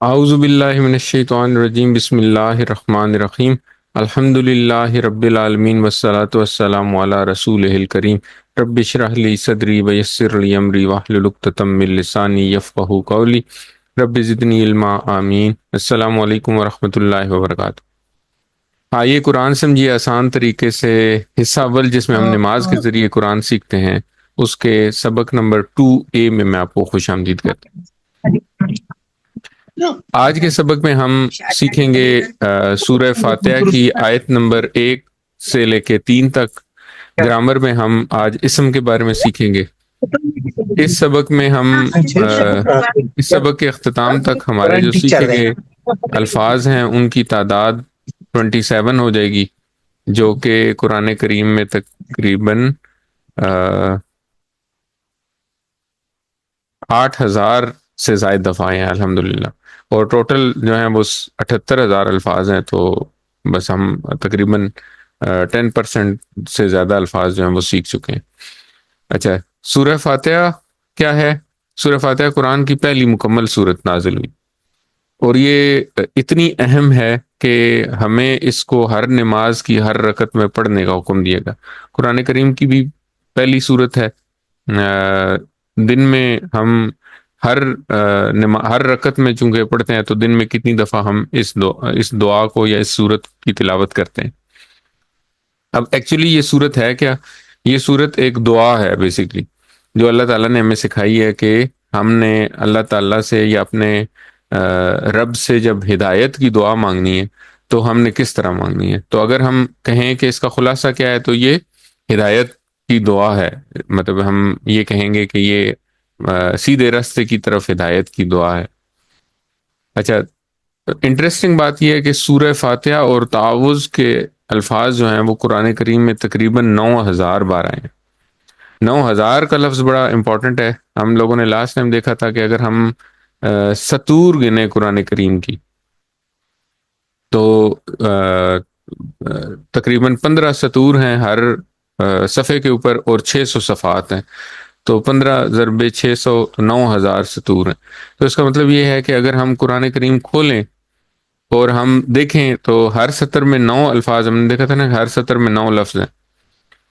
اعوذ باللہ من الشیطان الرجیم، بسم اللہ الرحمن الرحیم، الحمد للہ رب العالمین والصلاة والسلام علی رسولہ الکریم، رب اشرح لی صدری ویسر لی امری واحلل عقدۃ من لسانی یفقہوا قولی، رب زدنی علما، آمین۔ السلام علیکم ورحمۃ اللہ وبرکاتہ۔ آئیے قرآن سمجھیے آسان طریقے سے، حصہ اول جس میں ہم نماز کے ذریعے قرآن سیکھتے ہیں، اس کے سبق نمبر 2A میں آپ کو خوش آمدید کرتا ہوں۔ آج کے سبق میں ہم سیکھیں گے سورہ فاتحہ کی آیت نمبر 1 سے لے کے 3 تک۔ گرامر میں ہم آج اسم کے بارے میں سیکھیں گے۔ اس سبق میں ہم اس سبق کے اختتام تک ہمارے جو سیکھے گئے الفاظ ہیں ان کی تعداد 27 ہو جائے گی، جو کہ قرآن کریم میں تقریباً 8,000 سے زائد دفعہ ہیں الحمدللہ، اور ٹوٹل جو ہیں وہ 78,000 الفاظ ہیں۔ تو بس ہم تقریباً 10% سے زیادہ الفاظ جو ہیں وہ سیکھ چکے ہیں۔ اچھا، سورہ فاتحہ کیا ہے؟ سورہ فاتحہ قرآن کی پہلی مکمل سورت نازل ہوئی، اور یہ اتنی اہم ہے کہ ہمیں اس کو ہر نماز کی ہر رکعت میں پڑھنے کا حکم دیا گیا۔ قرآن کریم کی بھی پہلی سورت ہے۔ دن میں ہم ہر رکعت میں چونکہ پڑھتے ہیں، تو دن میں کتنی دفعہ ہم اس دعا کو یا اس سورت کی تلاوت کرتے ہیں؟ اب ایکچولی یہ سورت ہے کیا؟ یہ سورت ایک دعا ہے بیسیکلی، جو اللہ تعالیٰ نے ہمیں سکھائی ہے کہ ہم نے اللہ تعالیٰ سے یا اپنے رب سے جب ہدایت کی دعا مانگنی ہے تو ہم نے کس طرح مانگنی ہے۔ تو اگر ہم کہیں کہ اس کا خلاصہ کیا ہے، تو یہ ہدایت کی دعا ہے۔ مطلب ہم یہ کہیں گے کہ یہ سیدھے راستے کی طرف ہدایت کی دعا ہے۔ اچھا، انٹرسٹنگ بات یہ ہے کہ سورہ فاتحہ اور تعوذ کے الفاظ جو ہیں وہ قرآن کریم میں تقریباً 9,000 بار آئے ہیں۔ 9,000 کا لفظ بڑا امپورٹنٹ ہے۔ ہم لوگوں نے لاسٹ ٹائم دیکھا تھا کہ اگر ہم سطور گنے قرآن کریم کی، تو تقریباً 15 سطور ہیں ہر صفحے کے اوپر، اور 600 صفحات ہیں، تو 15 ضرب 600 9,000 سطور ہیں۔ تو اس کا مطلب یہ ہے کہ اگر ہم قرآن کریم کھولیں اور ہم دیکھیں تو ہر سطر میں 9 الفاظ، ہم نے دیکھا تھا نا، ہر سطر میں 9 لفظ ہیں،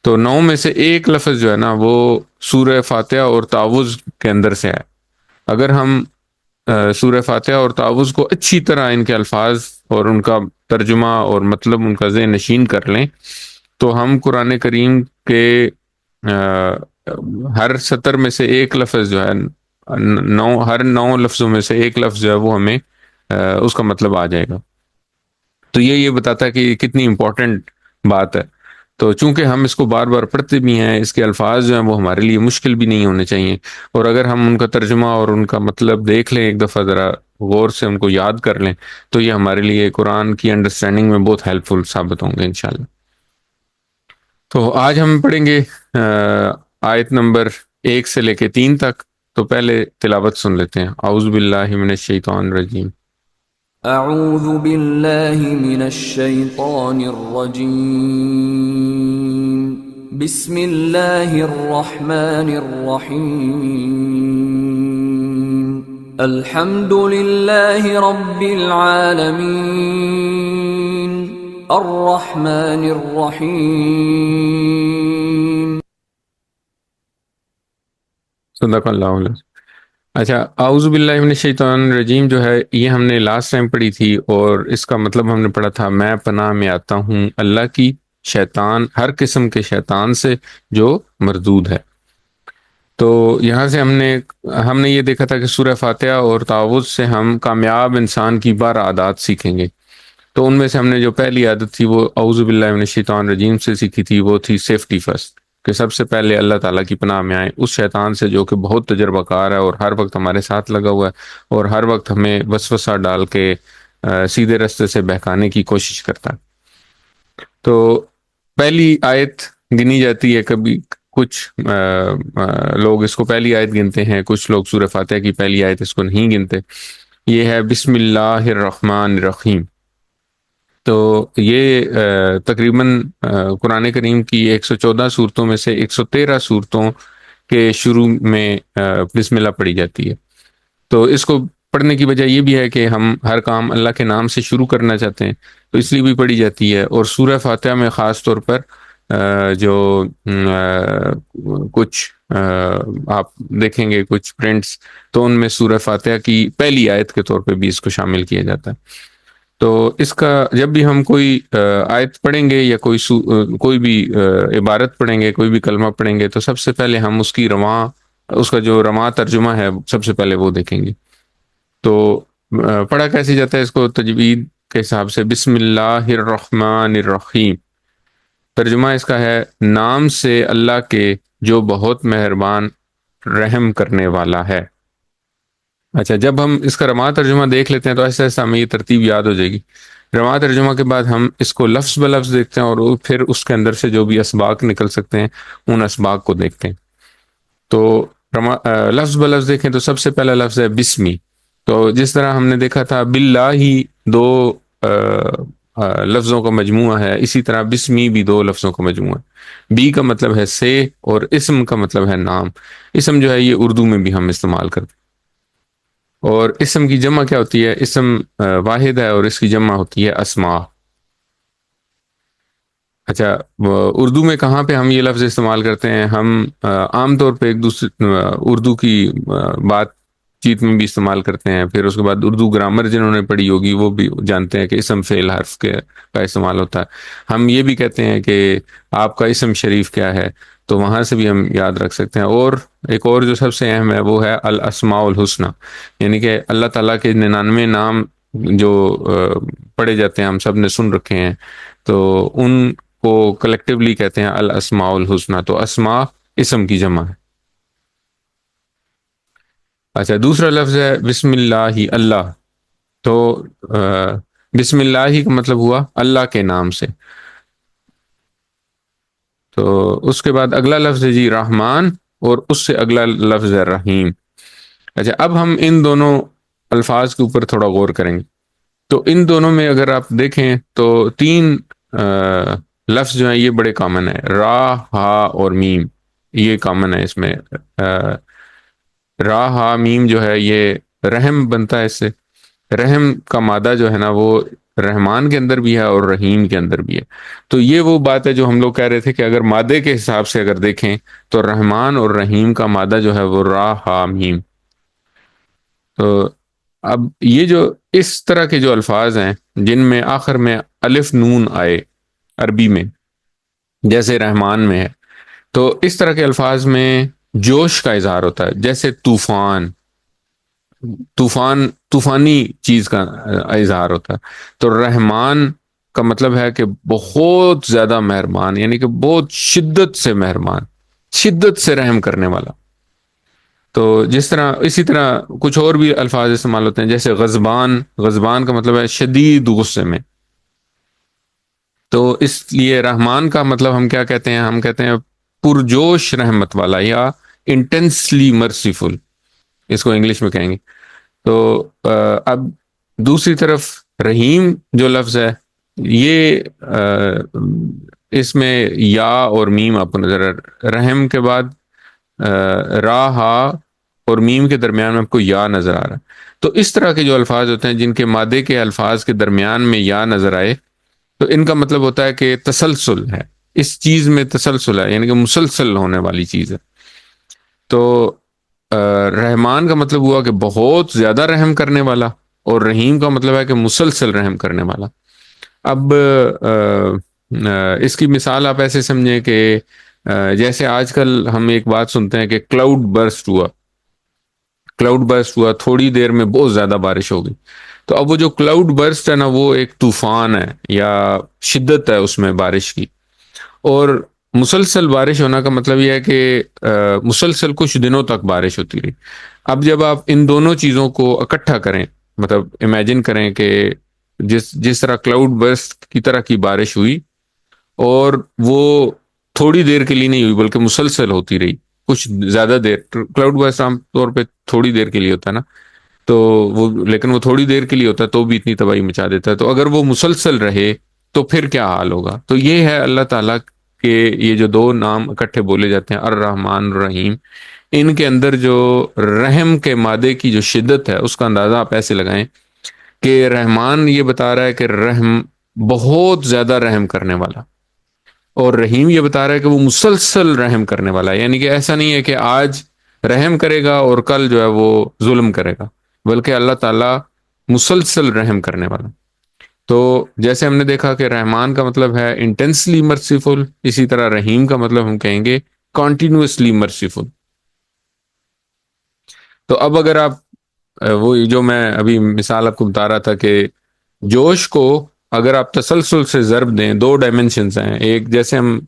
تو 9 میں سے ایک لفظ جو ہے نا وہ سورہ فاتحہ اور تعوذ کے اندر سے ہے۔ اگر ہم سورہ فاتحہ اور تعوذ کو اچھی طرح ان کے الفاظ اور ان کا ترجمہ اور مطلب ان کا ذہن نشین کر لیں، تو ہم قرآن کریم کے ہر سطر میں سے ایک لفظ جو ہے، ہر 9 لفظوں میں سے ایک لفظ جو ہے وہ ہمیں اس کا مطلب آ جائے گا۔ تو یہ بتاتا ہے کہ یہ کتنی امپورٹنٹ بات ہے۔ تو چونکہ ہم اس کو بار بار پڑھتے بھی ہیں، اس کے الفاظ جو ہیں وہ ہمارے لیے مشکل بھی نہیں ہونے چاہیے، اور اگر ہم ان کا ترجمہ اور ان کا مطلب دیکھ لیں ایک دفعہ، ذرا غور سے ان کو یاد کر لیں، تو یہ ہمارے لیے قرآن کی انڈرسٹینڈنگ میں بہت ہیلپ فل ثابت ہوں گے انشاءاللہ۔ تو آج ہم پڑھیں گے آیت نمبر 1 سے لے کے 3 تک۔ تو پہلے تلاوت سن لیتے ہیں۔ اعوذ باللہ من الشیطان الرجیم۔ اعوذ باللہ من الشیطان الرجیم، بسم اللہ الرحمن الرحیم، الحمد للہ رب العالمین، الرحمن الرحیم۔ صدق اللہ علیہ۔ اچھا، اعوذ باللہ من الشیطان الرجیم جو ہے یہ ہم نے لاسٹ ٹائم پڑھی تھی، اور اس کا مطلب ہم نے پڑھا تھا، میں پناہ میں آتا ہوں اللہ کی شیطان، ہر قسم کے شیطان سے جو مردود ہے۔ تو یہاں سے ہم نے یہ دیکھا تھا کہ سورہ فاتحہ اور تعوذ سے ہم کامیاب انسان کی 12 عادات سیکھیں گے۔ تو ان میں سے ہم نے جو پہلی عادت تھی وہ اعوذ باللہ من الشیطان الرجیم سے سیکھی تھی، وہ تھی سیفٹی فرسٹ، کہ سب سے پہلے اللہ تعالیٰ کی پناہ میں آئیں اس شیطان سے جو کہ بہت تجربہ کار ہے اور ہر وقت ہمارے ساتھ لگا ہوا ہے، اور ہر وقت ہمیں وسوسہ ڈال کے سیدھے راستے سے بہکانے کی کوشش کرتا ہے۔ تو پہلی آیت گنی جاتی ہے، کبھی کچھ لوگ اس کو پہلی آیت گنتے ہیں، کچھ لوگ سورہ فاتحہ کی پہلی آیت اس کو نہیں گنتے۔ یہ ہے بسم اللہ الرحمن الرحیم۔ تو یہ تقریباً قرآن کریم کی 114 صورتوں میں سے 113 صورتوں کے شروع میں بسم اللہ پڑھی جاتی ہے۔ تو اس کو پڑھنے کی وجہ یہ بھی ہے کہ ہم ہر کام اللہ کے نام سے شروع کرنا چاہتے ہیں، تو اس لیے بھی پڑھی جاتی ہے۔ اور سورہ فاتحہ میں خاص طور پر جو کچھ آپ دیکھیں گے کچھ پرنٹس، تو ان میں سورہ فاتحہ کی پہلی آیت کے طور پہ بھی اس کو شامل کیا جاتا ہے۔ تو اس کا جب بھی ہم کوئی آیت پڑھیں گے یا کوئی بھی عبارت پڑھیں گے، کوئی بھی کلمہ پڑھیں گے، تو سب سے پہلے ہم اس کا جو رواں ترجمہ ہے سب سے پہلے وہ دیکھیں گے۔ تو پڑھا کیسے جاتا ہے اس کو تجوید کے حساب سے؟ بسم اللہ الرحمن الرحیم، ترجمہ اس کا ہے نام سے اللہ کے جو بہت مہربان رحم کرنے والا ہے۔ اچھا، جب ہم اس کا رواں ترجمہ دیکھ لیتے ہیں تو ایسا ایسا ہمیں یہ ترتیب یاد ہو جائے گی۔ رواں ترجمہ کے بعد ہم اس کو لفظ بلفظ دیکھتے ہیں، اور پھر اس کے اندر سے جو بھی اسباق نکل سکتے ہیں ان اسباق کو دیکھتے ہیں۔ تو لفظ بلفظ دیکھیں تو سب سے پہلا لفظ ہے بسمی۔ تو جس طرح ہم نے دیکھا تھا باللہ ہی دو لفظوں کا مجموعہ ہے، اسی طرح بسمی بھی دو لفظوں کا مجموعہ ہے۔ بی کا مطلب ہے سے، اور اسم کا مطلب ہے نام۔ اسم جو ہے یہ اردو میں بھی ہم استعمال کرتے ہیں۔ اور اسم کی جمع کیا ہوتی ہے؟ اسم واحد ہے اور اس کی جمع ہوتی ہے اسماء۔ اچھا، اردو میں کہاں پہ ہم یہ لفظ استعمال کرتے ہیں؟ ہم عام طور پہ ایک دوسرے اردو کی بات چیت میں بھی استعمال کرتے ہیں، پھر اس کے بعد اردو گرامر جنہوں نے پڑھی ہوگی وہ بھی جانتے ہیں کہ اسم فعل حرف کا استعمال ہوتا ہے۔ ہم یہ بھی کہتے ہیں کہ آپ کا اسم شریف کیا ہے، تو وہاں سے بھی ہم یاد رکھ سکتے ہیں۔ اور ایک اور جو سب سے اہم ہے وہ ہے الاسماء الحسنی، یعنی کہ اللہ تعالیٰ کے 99 نام جو پڑھے جاتے ہیں، ہم سب نے سن رکھے ہیں، تو ان کو کلیکٹیولی کہتے ہیں الاسماء الحسنی۔ تو اسماء اسم کی جمع ہے۔ اچھا، دوسرا لفظ ہے بسم اللہ اللہ۔ تو بسم اللہ کا مطلب ہوا اللہ کے نام سے۔ تو اس کے بعد اگلا لفظ ہے جی رحمان، اور اس سے اگلا لفظ ہے رحیم۔ اچھا، اب ہم ان دونوں الفاظ کے اوپر تھوڑا غور کریں گے۔ تو ان دونوں میں اگر آپ دیکھیں تو تین لفظ جو ہیں یہ بڑے کامن ہیں، را، ہا اور میم، یہ کامن ہے اس میں۔ را، ہا، میم جو ہے یہ رحم بنتا ہے اس سے۔ رحم کا مادہ جو ہے نا وہ رحمان کے اندر بھی ہے اور رحیم کے اندر بھی ہے۔ تو یہ وہ بات ہے جو ہم لوگ کہہ رہے تھے کہ اگر مادے کے حساب سے اگر دیکھیں تو رحمان اور رحیم کا مادہ جو ہے وہ را، ہا، میم۔ تو اب یہ جو اس طرح کے جو الفاظ ہیں جن میں آخر میں الف نون آئے عربی میں، جیسے رحمان میں ہے، تو اس طرح کے الفاظ میں جوش کا اظہار ہوتا ہے، جیسے طوفان، طوفانی چیز کا اظہار ہوتا ہے۔ تو رحمان کا مطلب ہے کہ بہت زیادہ مہربان، یعنی کہ بہت شدت سے مہربان، شدت سے رحم کرنے والا۔ تو اسی طرح کچھ اور بھی الفاظ استعمال ہوتے ہیں، جیسے غضبان، غضبان کا مطلب ہے شدید غصے میں۔ تو اس لیے رحمان کا مطلب ہم کیا کہتے ہیں؟ ہم کہتے ہیں پرجوش رحمت والا، یا انٹینسلی مرسیفل، اس کو انگلش میں کہیں گے۔ تو اب دوسری طرف رحیم جو لفظ ہے یہ اس میں یا اور میم آپ کو نظر رحم کے بعد را، ہا اور میم کے درمیان میں آپ کو یا نظر آ رہا ہے۔ تو اس طرح کے جو الفاظ ہوتے ہیں جن کے مادے کے الفاظ کے درمیان میں یا نظر آئے، تو ان کا مطلب ہوتا ہے کہ تسلسل ہے، اس چیز میں تسلسل ہے، یعنی کہ مسلسل ہونے والی چیز ہے۔ تو رحمان کا مطلب ہوا کہ بہت زیادہ رحم کرنے والا، اور رحیم کا مطلب ہے کہ مسلسل رحم کرنے والا۔ اب اس کی مثال آپ ایسے سمجھیں کہ جیسے آج کل ہم ایک بات سنتے ہیں کہ کلاؤڈ برسٹ ہوا، تھوڑی دیر میں بہت زیادہ بارش ہوگی۔ تو اب وہ جو کلاؤڈ برسٹ ہے نا، وہ ایک طوفان ہے یا شدت ہے اس میں بارش کی۔ اور مسلسل بارش ہونا کا مطلب یہ ہے کہ مسلسل کچھ دنوں تک بارش ہوتی رہی۔ اب جب آپ ان دونوں چیزوں کو اکٹھا کریں، مطلب امیجن کریں کہ جس طرح کلاؤڈ برسٹ کی طرح کی بارش ہوئی، اور وہ تھوڑی دیر کے لیے نہیں ہوئی بلکہ مسلسل ہوتی رہی کچھ زیادہ دیر۔ کلاؤڈ برسٹ عام طور پہ تھوڑی دیر کے لیے ہوتا ہے نا، تو لیکن وہ تھوڑی دیر کے لیے ہوتا ہے تو بھی اتنی تباہی مچا دیتا ہے۔ تو اگر وہ مسلسل رہے تو پھر کیا حال ہوگا؟ تو یہ ہے اللہ تعالیٰ کہ یہ جو دو نام اکٹھے بولے جاتے ہیں الرحمن الرحیم، ان کے اندر جو رحم کے مادے کی جو شدت ہے اس کا اندازہ آپ ایسے لگائیں کہ رحمان یہ بتا رہا ہے کہ رحم بہت زیادہ رحم کرنے والا، اور رحیم یہ بتا رہا ہے کہ وہ مسلسل رحم کرنے والا ہے، یعنی کہ ایسا نہیں ہے کہ آج رحم کرے گا اور کل جو ہے وہ ظلم کرے گا، بلکہ اللہ تعالیٰ مسلسل رحم کرنے والا۔ تو جیسے ہم نے دیکھا کہ رحمان کا مطلب ہے انٹینسلی مرسیفل، اسی طرح رحیم کا مطلب ہم کہیں گے کنٹینیوسلی مرسیفل۔ تو اب اگر آپ وہ جو میں ابھی مثال آپ کو بتا رہا تھا کہ جوش کو اگر آپ تسلسل سے ضرب دیں، دو ڈائمنشنز ہیں، ایک جیسے ہم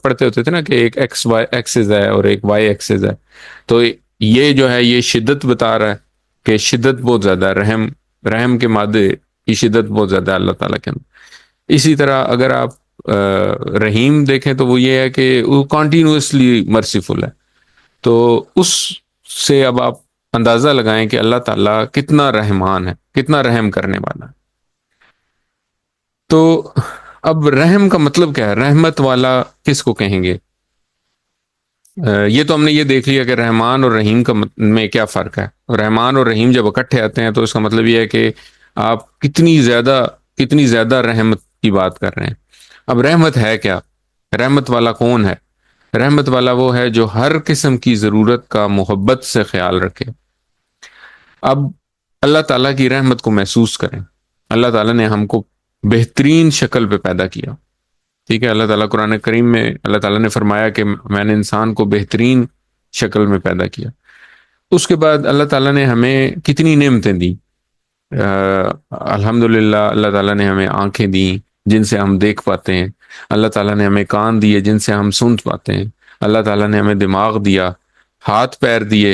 پڑھتے ہوتے تھے نا کہ ایک ایکس وائی ایکسز ہے اور ایک وائی ایکسز ہے، تو یہ جو ہے یہ شدت بتا رہا ہے کہ شدت بہت زیادہ ہے، رحم کے مادے کی شدت بہت زیادہ ہے اللہ تعالیٰ کے اندر۔ اسی طرح اگر آپ رحیم دیکھیں تو وہ یہ ہے کہ وہ کنٹینیوسلی مرسیفل ہے، تو اس سے اب آپ اندازہ لگائیں کہ اللہ تعالیٰ کتنا رحمان ہے، کتنا رحم کرنے والا ہے۔ تو اب رحم کا مطلب کیا ہے؟ رحمت والا کس کو کہیں گے؟ یہ تو ہم نے یہ دیکھ لیا کہ رحمان اور رحیم کا میں کیا فرق ہے۔ رحمان اور رحیم جب اکٹھے آتے ہیں تو اس کا مطلب یہ ہے کہ آپ کتنی زیادہ رحمت کی بات کر رہے ہیں۔ اب رحمت ہے کیا؟ رحمت والا کون ہے؟ رحمت والا وہ ہے جو ہر قسم کی ضرورت کا محبت سے خیال رکھے۔ اب اللہ تعالیٰ کی رحمت کو محسوس کریں۔ اللہ تعالیٰ نے ہم کو بہترین شکل پہ پیدا کیا، ٹھیک ہے؟ اللہ تعالیٰ قرآن کریم میں اللہ تعالیٰ نے فرمایا کہ میں نے انسان کو بہترین شکل میں پیدا کیا۔ اس کے بعد اللہ تعالیٰ نے ہمیں کتنی نعمتیں دی۔ الحمدللہ اللہ تعالیٰ نے ہمیں آنکھیں دیں جن سے ہم دیکھ پاتے ہیں، اللہ تعالیٰ نے ہمیں کان دیے جن سے ہم سن پاتے ہیں، اللہ تعالیٰ نے ہمیں دماغ دیا، ہاتھ پیر دیے،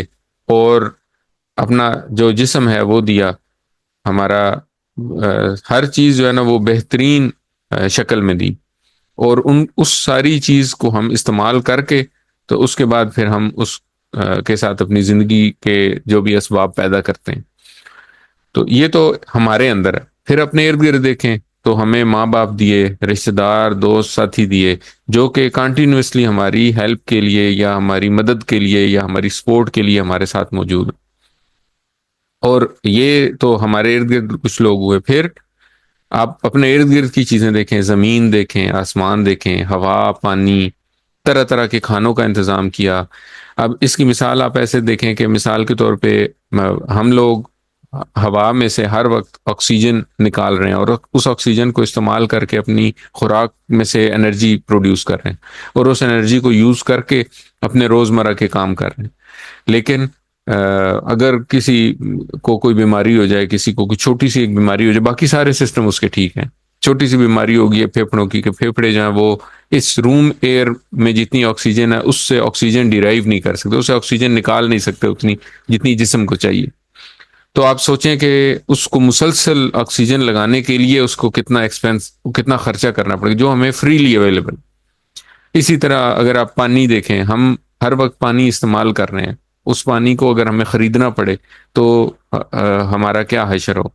اور اپنا جو جسم ہے وہ دیا۔ ہمارا ہر چیز جو ہے نا وہ بہترین شکل میں دی، اور اس ساری چیز کو ہم استعمال کر کے تو اس کے بعد پھر ہم اس کے ساتھ اپنی زندگی کے جو بھی اسباب پیدا کرتے ہیں۔ تو یہ تو ہمارے اندر ہے۔ پھر اپنے ارد گرد دیکھیں تو ہمیں ماں باپ دیے، رشتہ دار، دوست، ساتھی دیے، جو کہ کنٹینیوسلی ہماری ہیلپ کے لیے یا ہماری مدد کے لیے یا ہماری سپورٹ کے لیے ہمارے ساتھ موجود ہیں۔ اور یہ تو ہمارے ارد گرد کچھ لوگ ہوئے۔ پھر آپ اپنے ارد گرد کی چیزیں دیکھیں، زمین دیکھیں، آسمان دیکھیں، ہوا، پانی، طرح طرح کے کھانوں کا انتظام کیا۔ اب اس کی مثال آپ ایسے دیکھیں کہ مثال کے طور پہ ہم لوگ ہوا میں سے ہر وقت آکسیجن نکال رہے ہیں، اور اس آکسیجن کو استعمال کر کے اپنی خوراک میں سے انرجی پروڈیوس کر رہے ہیں، اور اس انرجی کو یوز کر کے اپنے روزمرہ کے کام کر رہے ہیں۔ لیکن اگر کسی کو کوئی بیماری ہو جائے، کسی کو کوئی چھوٹی سی ایک بیماری ہو جائے، باقی سارے سسٹم اس کے ٹھیک ہیں۔ چھوٹی سی بیماری ہوگی ہے پھیپھڑوں کی، کہ پھیپھڑے جو ہیں وہ اس روم ایئر میں جتنی آکسیجن ہے اس سے آکسیجن ڈیرائیو نہیں کر سکتے، اس سے آکسیجن نکال نہیں سکتے اتنی جتنی جسم کو چاہیے۔ تو آپ سوچیں کہ اس کو مسلسل آکسیجن لگانے کے لیے اس کو کتنا خرچہ کرنا پڑے گا، جو ہمیں فریلی اویلیبل۔ اسی طرح اگر آپ پانی دیکھیں، ہم ہر وقت پانی استعمال کر رہے ہیں، اس پانی کو اگر ہمیں خریدنا پڑے تو ہمارا کیا حشر ہو۔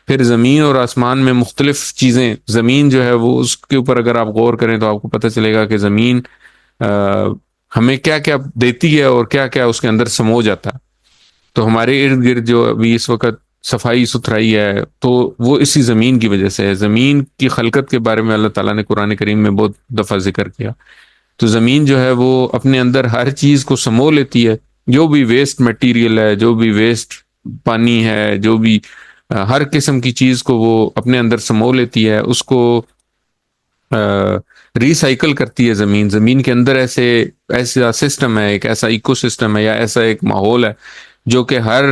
پھر زمین اور آسمان میں مختلف چیزیں، زمین جو ہے وہ اس کے اوپر اگر آپ غور کریں تو آپ کو پتہ چلے گا کہ زمین ہمیں کیا کیا دیتی ہے اور کیا کیا اس کے اندر سمو جاتا ہے۔ تو ہمارے ارد گرد جو ابھی اس وقت صفائی ستھرائی ہے تو وہ اسی زمین کی وجہ سے ہے۔ زمین کی خلقت کے بارے میں اللہ تعالیٰ نے قرآن کریم میں بہت دفعہ ذکر کیا۔ تو زمین جو ہے وہ اپنے اندر ہر چیز کو سمو لیتی ہے، جو بھی ویسٹ مٹیریل ہے، جو بھی ویسٹ پانی ہے، جو بھی ہر قسم کی چیز کو وہ اپنے اندر سمو لیتی ہے، اس کو ریسائیکل کرتی ہے۔ زمین کے اندر ایسا سسٹم ہے، ایک ایسا ایکو سسٹم ہے یا ایسا ایک ماحول ہے جو کہ ہر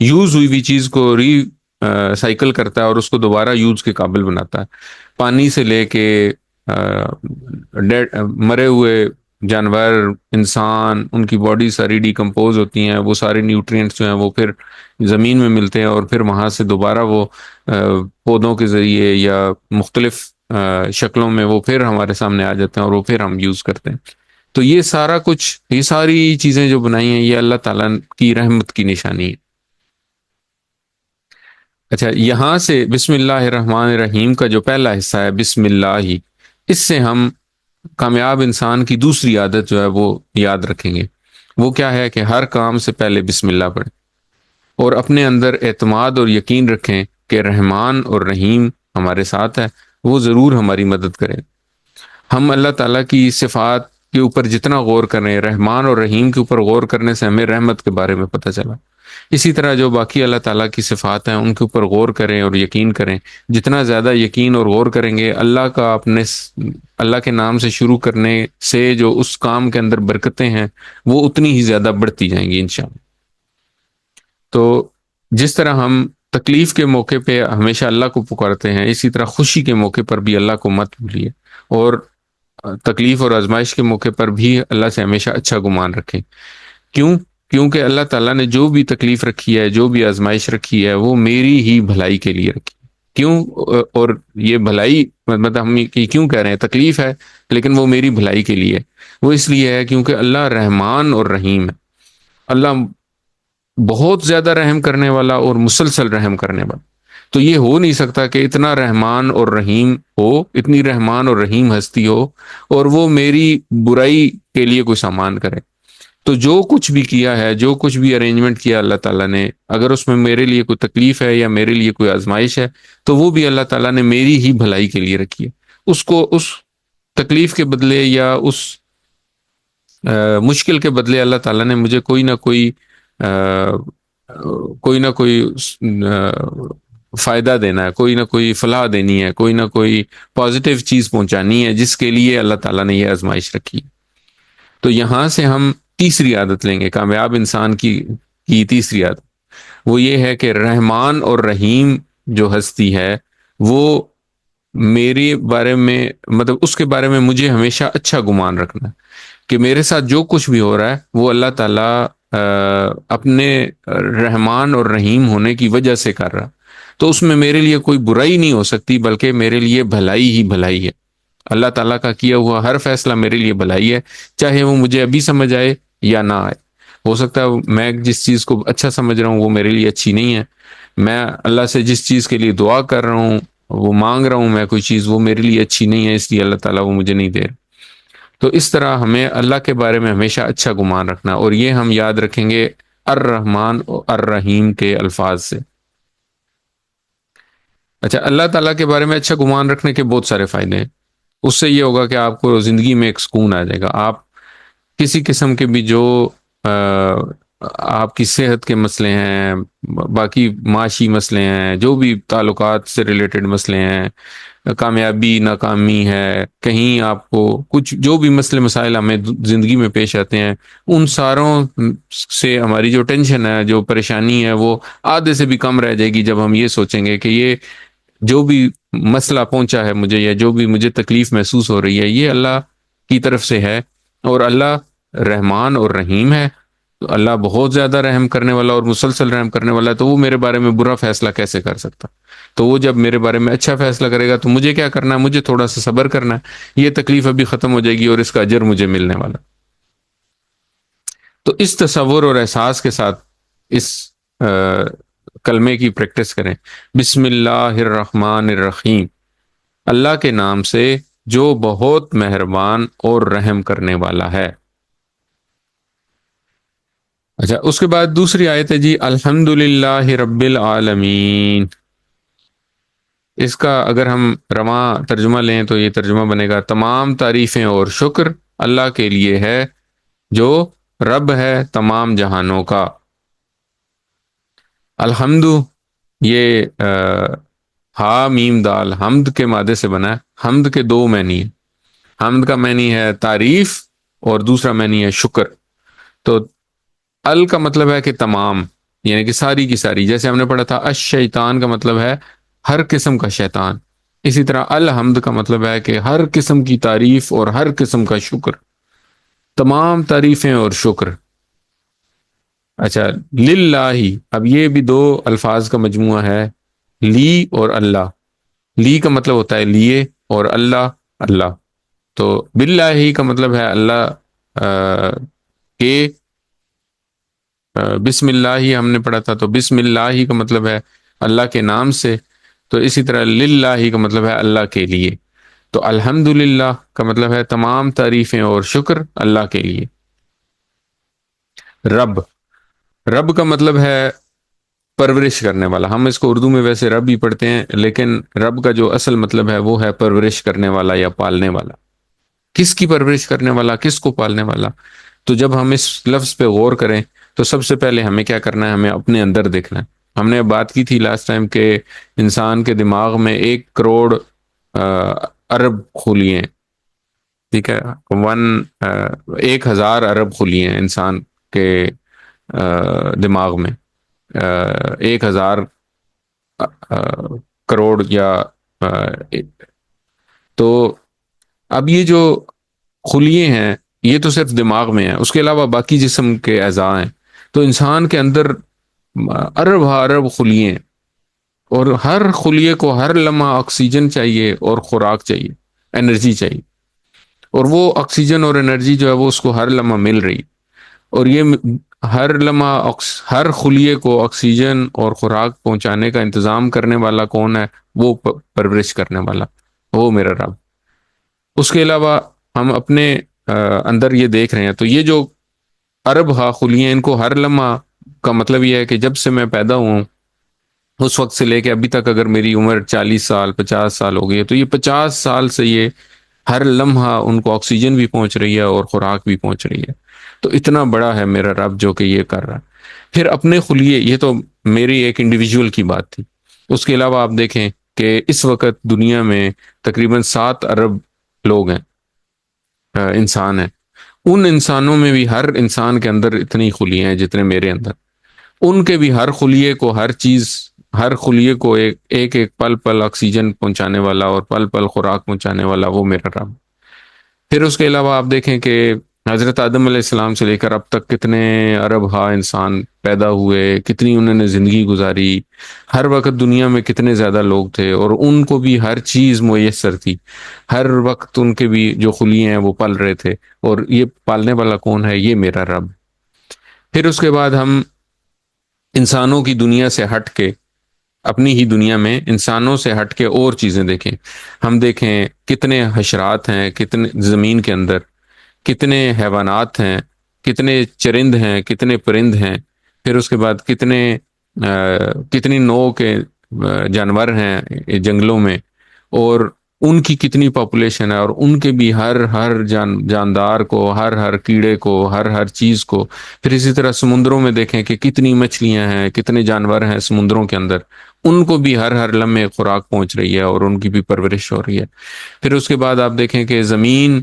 یوز ہوئی ہوئی چیز کو سائیکل کرتا ہے اور اس کو دوبارہ یوز کے قابل بناتا ہے۔ پانی سے لے کے مرے ہوئے جانور، انسان، ان کی باڈی ساری ڈیکمپوز ہوتی ہیں، وہ سارے نیوٹرینٹس جو ہیں وہ پھر زمین میں ملتے ہیں، اور پھر وہاں سے دوبارہ وہ پودوں کے ذریعے یا مختلف شکلوں میں وہ پھر ہمارے سامنے آ جاتے ہیں اور وہ پھر ہم یوز کرتے ہیں۔ تو یہ سارا کچھ، یہ ساری چیزیں جو بنائی ہیں یہ اللہ تعالیٰ کی رحمت کی نشانی ہے۔ اچھا، یہاں سے بسم اللہ الرحمن الرحیم کا جو پہلا حصہ ہے بسم اللہ ہی، اس سے ہم کامیاب انسان کی دوسری عادت جو ہے وہ یاد رکھیں گے۔ وہ کیا ہے کہ ہر کام سے پہلے بسم اللہ پڑھیں اور اپنے اندر اعتماد اور یقین رکھیں کہ رحمان اور رحیم ہمارے ساتھ ہے، وہ ضرور ہماری مدد کرے۔ ہم اللہ تعالیٰ کی صفات کے اوپر جتنا غور کریں، رحمان اور رحیم کے اوپر غور کرنے سے ہمیں رحمت کے بارے میں پتہ چلا، اسی طرح جو باقی اللہ تعالیٰ کی صفات ہیں ان کے اوپر غور کریں اور یقین کریں۔ جتنا زیادہ یقین اور غور کریں گے اللہ کا، اللہ کے نام سے شروع کرنے سے جو اس کام کے اندر برکتیں ہیں وہ اتنی ہی زیادہ بڑھتی جائیں گی انشاءاللہ۔ تو جس طرح ہم تکلیف کے موقع پہ ہمیشہ اللہ کو پکارتے ہیں، اسی طرح خوشی کے موقع پر بھی اللہ کو مت بھولیے، اور تکلیف اور آزمائش کے موقع پر بھی اللہ سے ہمیشہ اچھا گمان رکھیں۔ کیونکہ اللہ تعالیٰ نے جو بھی تکلیف رکھی ہے، جو بھی آزمائش رکھی ہے، وہ میری ہی بھلائی کے لیے رکھی ہے۔ کیوں؟ اور یہ بھلائی مطلب ہم کیوں کہہ رہے ہیں تکلیف ہے لیکن وہ میری بھلائی کے لیے، وہ اس لیے ہے کیونکہ اللہ رحمان اور رحیم ہے۔ اللہ بہت زیادہ رحم کرنے والا اور مسلسل رحم کرنے والا، تو یہ ہو نہیں سکتا کہ اتنا رحمان اور رحیم ہو، اتنی رحمان اور رحیم ہستی ہو اور وہ میری برائی کے لیے کوئی سامان کرے۔ تو جو کچھ بھی کیا ہے، جو کچھ بھی ارینجمنٹ کیا اللہ تعالیٰ نے، اگر اس میں میرے لیے کوئی تکلیف ہے یا میرے لیے کوئی آزمائش ہے تو وہ بھی اللہ تعالیٰ نے میری ہی بھلائی کے لیے رکھی ہے۔ اس کو اس تکلیف کے بدلے یا اس مشکل کے بدلے اللہ تعالیٰ نے مجھے کوئی نہ کوئی فائدہ دینا ہے، کوئی نہ کوئی فلاح دینی ہے، کوئی نہ کوئی پازیٹیو چیز پہنچانی ہے، جس کے لیے اللہ تعالیٰ نے یہ آزمائش رکھی۔ تو یہاں سے ہم تیسری عادت لیں گے، کامیاب انسان کی تیسری عادت، وہ یہ ہے کہ رحمان اور رحیم جو ہستی ہے وہ میرے بارے میں مطلب اس کے بارے میں مجھے ہمیشہ اچھا گمان رکھنا ہے کہ میرے ساتھ جو کچھ بھی ہو رہا ہے وہ اللہ تعالیٰ اپنے رحمان اور رحیم ہونے کی وجہ سے کر رہا، تو اس میں میرے لیے کوئی برائی نہیں ہو سکتی بلکہ میرے لیے بھلائی ہی بھلائی ہے۔ اللہ تعالیٰ کا کیا ہوا ہر فیصلہ میرے لیے بھلائی ہے، چاہے وہ مجھے ابھی سمجھ آئے یا نہ آئے۔ ہو سکتا ہے میں جس چیز کو اچھا سمجھ رہا ہوں وہ میرے لیے اچھی نہیں ہے، میں اللہ سے جس چیز کے لیے دعا کر رہا ہوں، وہ مانگ رہا ہوں میں کوئی چیز، وہ میرے لیے اچھی نہیں ہے، اس لیے اللہ تعالیٰ وہ مجھے نہیں دے رہا۔ تو اس طرح ہمیں اللہ کے بارے میں ہمیشہ اچھا گمان رکھنا، اور یہ ہم یاد رکھیں گے الرحمن اور الرحیم کے الفاظ سے۔ اچھا، اللہ تعالیٰ کے بارے میں اچھا گمان رکھنے کے بہت سارے فائدے ہیں۔ اس سے یہ ہوگا کہ آپ کو زندگی میں ایک سکون آ جائے گا۔ آپ کسی قسم کے بھی جو آپ کی صحت کے مسئلے ہیں، باقی معاشی مسئلے ہیں، جو بھی تعلقات سے ریلیٹڈ مسئلے ہیں، کامیابی ناکامی ہے، کہیں آپ کو کچھ جو بھی مسئلے مسائل ہمیں زندگی میں پیش آتے ہیں، ان ساروں سے ہماری جو ٹینشن ہے، جو پریشانی ہے، وہ آدھے سے بھی کم رہ جائے گی جب ہم یہ سوچیں گے کہ یہ جو بھی مسئلہ پہنچا ہے مجھے یا جو بھی مجھے تکلیف محسوس ہو رہی ہے یہ اللہ کی طرف سے ہے، اور اللہ رحمان اور رحیم ہے، تو اللہ بہت زیادہ رحم کرنے والا اور مسلسل رحم کرنے والا ہے، تو وہ میرے بارے میں برا فیصلہ کیسے کر سکتا؟ تو وہ جب میرے بارے میں اچھا فیصلہ کرے گا تو مجھے کیا کرنا ہے؟ مجھے تھوڑا سا صبر کرنا ہے، یہ تکلیف ابھی ختم ہو جائے گی اور اس کا اجر مجھے ملنے والا۔ تو اس تصور اور احساس کے ساتھ اس کلمے کی پریکٹس کریں، بسم اللہ الرحمن الرحیم، اللہ کے نام سے جو بہت مہربان اور رحم کرنے والا ہے۔ اچھا، اس کے بعد دوسری آیت ہے جی الحمدللہ رب العالمین۔ اس کا اگر ہم رواں ترجمہ لیں تو یہ ترجمہ بنے گا تمام تعریفیں اور شکر اللہ کے لیے ہے جو رب ہے تمام جہانوں کا۔ الحمد یہ ہا میم دال حمد کے مادے سے بنا ہے۔ حمد کے دو معنی ہیں، حمد کا معنی ہے تعریف اور دوسرا معنی ہے شکر۔ تو ال کا مطلب ہے کہ تمام، یعنی کہ ساری کی ساری، جیسے ہم نے پڑھا تھا الشیطان کا مطلب ہے ہر قسم کا شیطان، اسی طرح الحمد کا مطلب ہے کہ ہر قسم کی تعریف اور ہر قسم کا شکر، تمام تعریفیں اور شکر۔ اچھا، للہ، اب یہ بھی دو الفاظ کا مجموعہ ہے، لی اور اللہ۔ لی کا مطلب ہوتا ہے لیے، اور اللہ اللہ، تو باللہ کا مطلب ہے اللہ کے، بسم اللہ ہی ہم نے پڑھا تھا، تو بسم اللہ کا مطلب ہے اللہ کے نام سے، تو اسی طرح للہ کا مطلب ہے اللہ کے لیے۔ تو الحمدللہ کا مطلب ہے تمام تعریفیں اور شکر اللہ کے لیے۔ رب، رب کا مطلب ہے پرورش کرنے والا. ہم اس کو اردو میں ویسے رب ہی پڑھتے ہیں، لیکن رب کا جو اصل مطلب ہے وہ ہے پرورش کرنے والا یا پالنے والا. کس کی پرورش کرنے والا، کس کو پالنے والا؟ تو جب ہم اس لفظ پہ غور کریں تو سب سے پہلے ہمیں کیا کرنا ہے، ہمیں اپنے اندر دیکھنا ہے. ہم نے بات کی تھی لاسٹ ٹائم کہ انسان کے دماغ میں 1 کروڑ ارب خلیے ہیں. ٹھیک ہے، 1,000 ارب خلیے ہیں انسان کے دماغ میں. 1,000 کروڑ یا تو اب یہ جو خلیے ہیں یہ تو صرف دماغ میں ہے، اس کے علاوہ باقی جسم کے اعضاء ہیں. تو انسان کے اندر ارب ہا ارب خلیے ہیں، اور ہر خلیے کو ہر لمحہ آکسیجن چاہیے اور خوراک چاہیے، انرجی چاہیے. اور وہ آکسیجن اور انرجی جو ہے وہ اس کو ہر لمحہ مل رہی. اور یہ ہر لمحہ ہر خلیے کو آکسیجن اور خوراک پہنچانے کا انتظام کرنے والا کون ہے؟ وہ پرورش کرنے والا، وہ میرا رب. اس کے علاوہ ہم اپنے اندر یہ دیکھ رہے ہیں، تو یہ جو ارب ہا خلیے ان کو ہر لمحہ کا مطلب یہ ہے کہ جب سے میں پیدا ہوں اس وقت سے لے کے ابھی تک اگر میری عمر 40 سال 50 سال ہو گئی ہے، تو یہ 50 سال سے یہ ہر لمحہ ان کو آکسیجن بھی پہنچ رہی ہے اور خوراک بھی پہنچ رہی ہے. تو اتنا بڑا ہے میرا رب جو کہ یہ کر رہا ہے. پھر اپنے خلیے، یہ تو میری ایک انڈیویجول کی بات تھی. اس کے علاوہ آپ دیکھیں کہ اس وقت دنیا میں تقریباً 7 ارب لوگ ہیں، انسان ہیں. ان انسانوں میں بھی ہر انسان کے اندر اتنی خلیے ہیں جتنے میرے اندر. ان کے بھی ہر خلیے کو ہر چیز، ہر خلیے کو ایک ایک پل پل آکسیجن پہنچانے والا اور پل پل خوراک پہنچانے والا وہ میرا رب. پھر اس کے علاوہ آپ دیکھیں کہ حضرت آدم علیہ السلام سے لے کر اب تک کتنے ارب ہا انسان پیدا ہوئے، کتنی انہوں نے زندگی گزاری. ہر وقت دنیا میں کتنے زیادہ لوگ تھے اور ان کو بھی ہر چیز میسر تھی. ہر وقت ان کے بھی جو خلیے ہیں وہ پل رہے تھے. اور یہ پالنے والا کون ہے؟ یہ میرا رب. پھر اس کے بعد ہم انسانوں کی دنیا سے ہٹ کے اپنی ہی دنیا میں انسانوں سے ہٹ کے اور چیزیں دیکھیں. ہم دیکھیں کتنے حشرات ہیں، کتنے زمین کے اندر کتنے حیوانات ہیں، کتنے چرند ہیں، کتنے پرند ہیں. پھر اس کے بعد کتنی نوع کے جانور ہیں جنگلوں میں، اور ان کی کتنی پاپولیشن ہے. اور ان کے بھی ہر جاندار کو، ہر کیڑے کو، ہر چیز کو. پھر اسی طرح سمندروں میں دیکھیں کہ کتنی مچھلیاں ہیں، کتنے جانور ہیں سمندروں کے اندر. ان کو بھی ہر لمحے خوراک پہنچ رہی ہے اور ان کی بھی پرورش ہو رہی ہے. پھر اس کے بعد آپ دیکھیں کہ زمین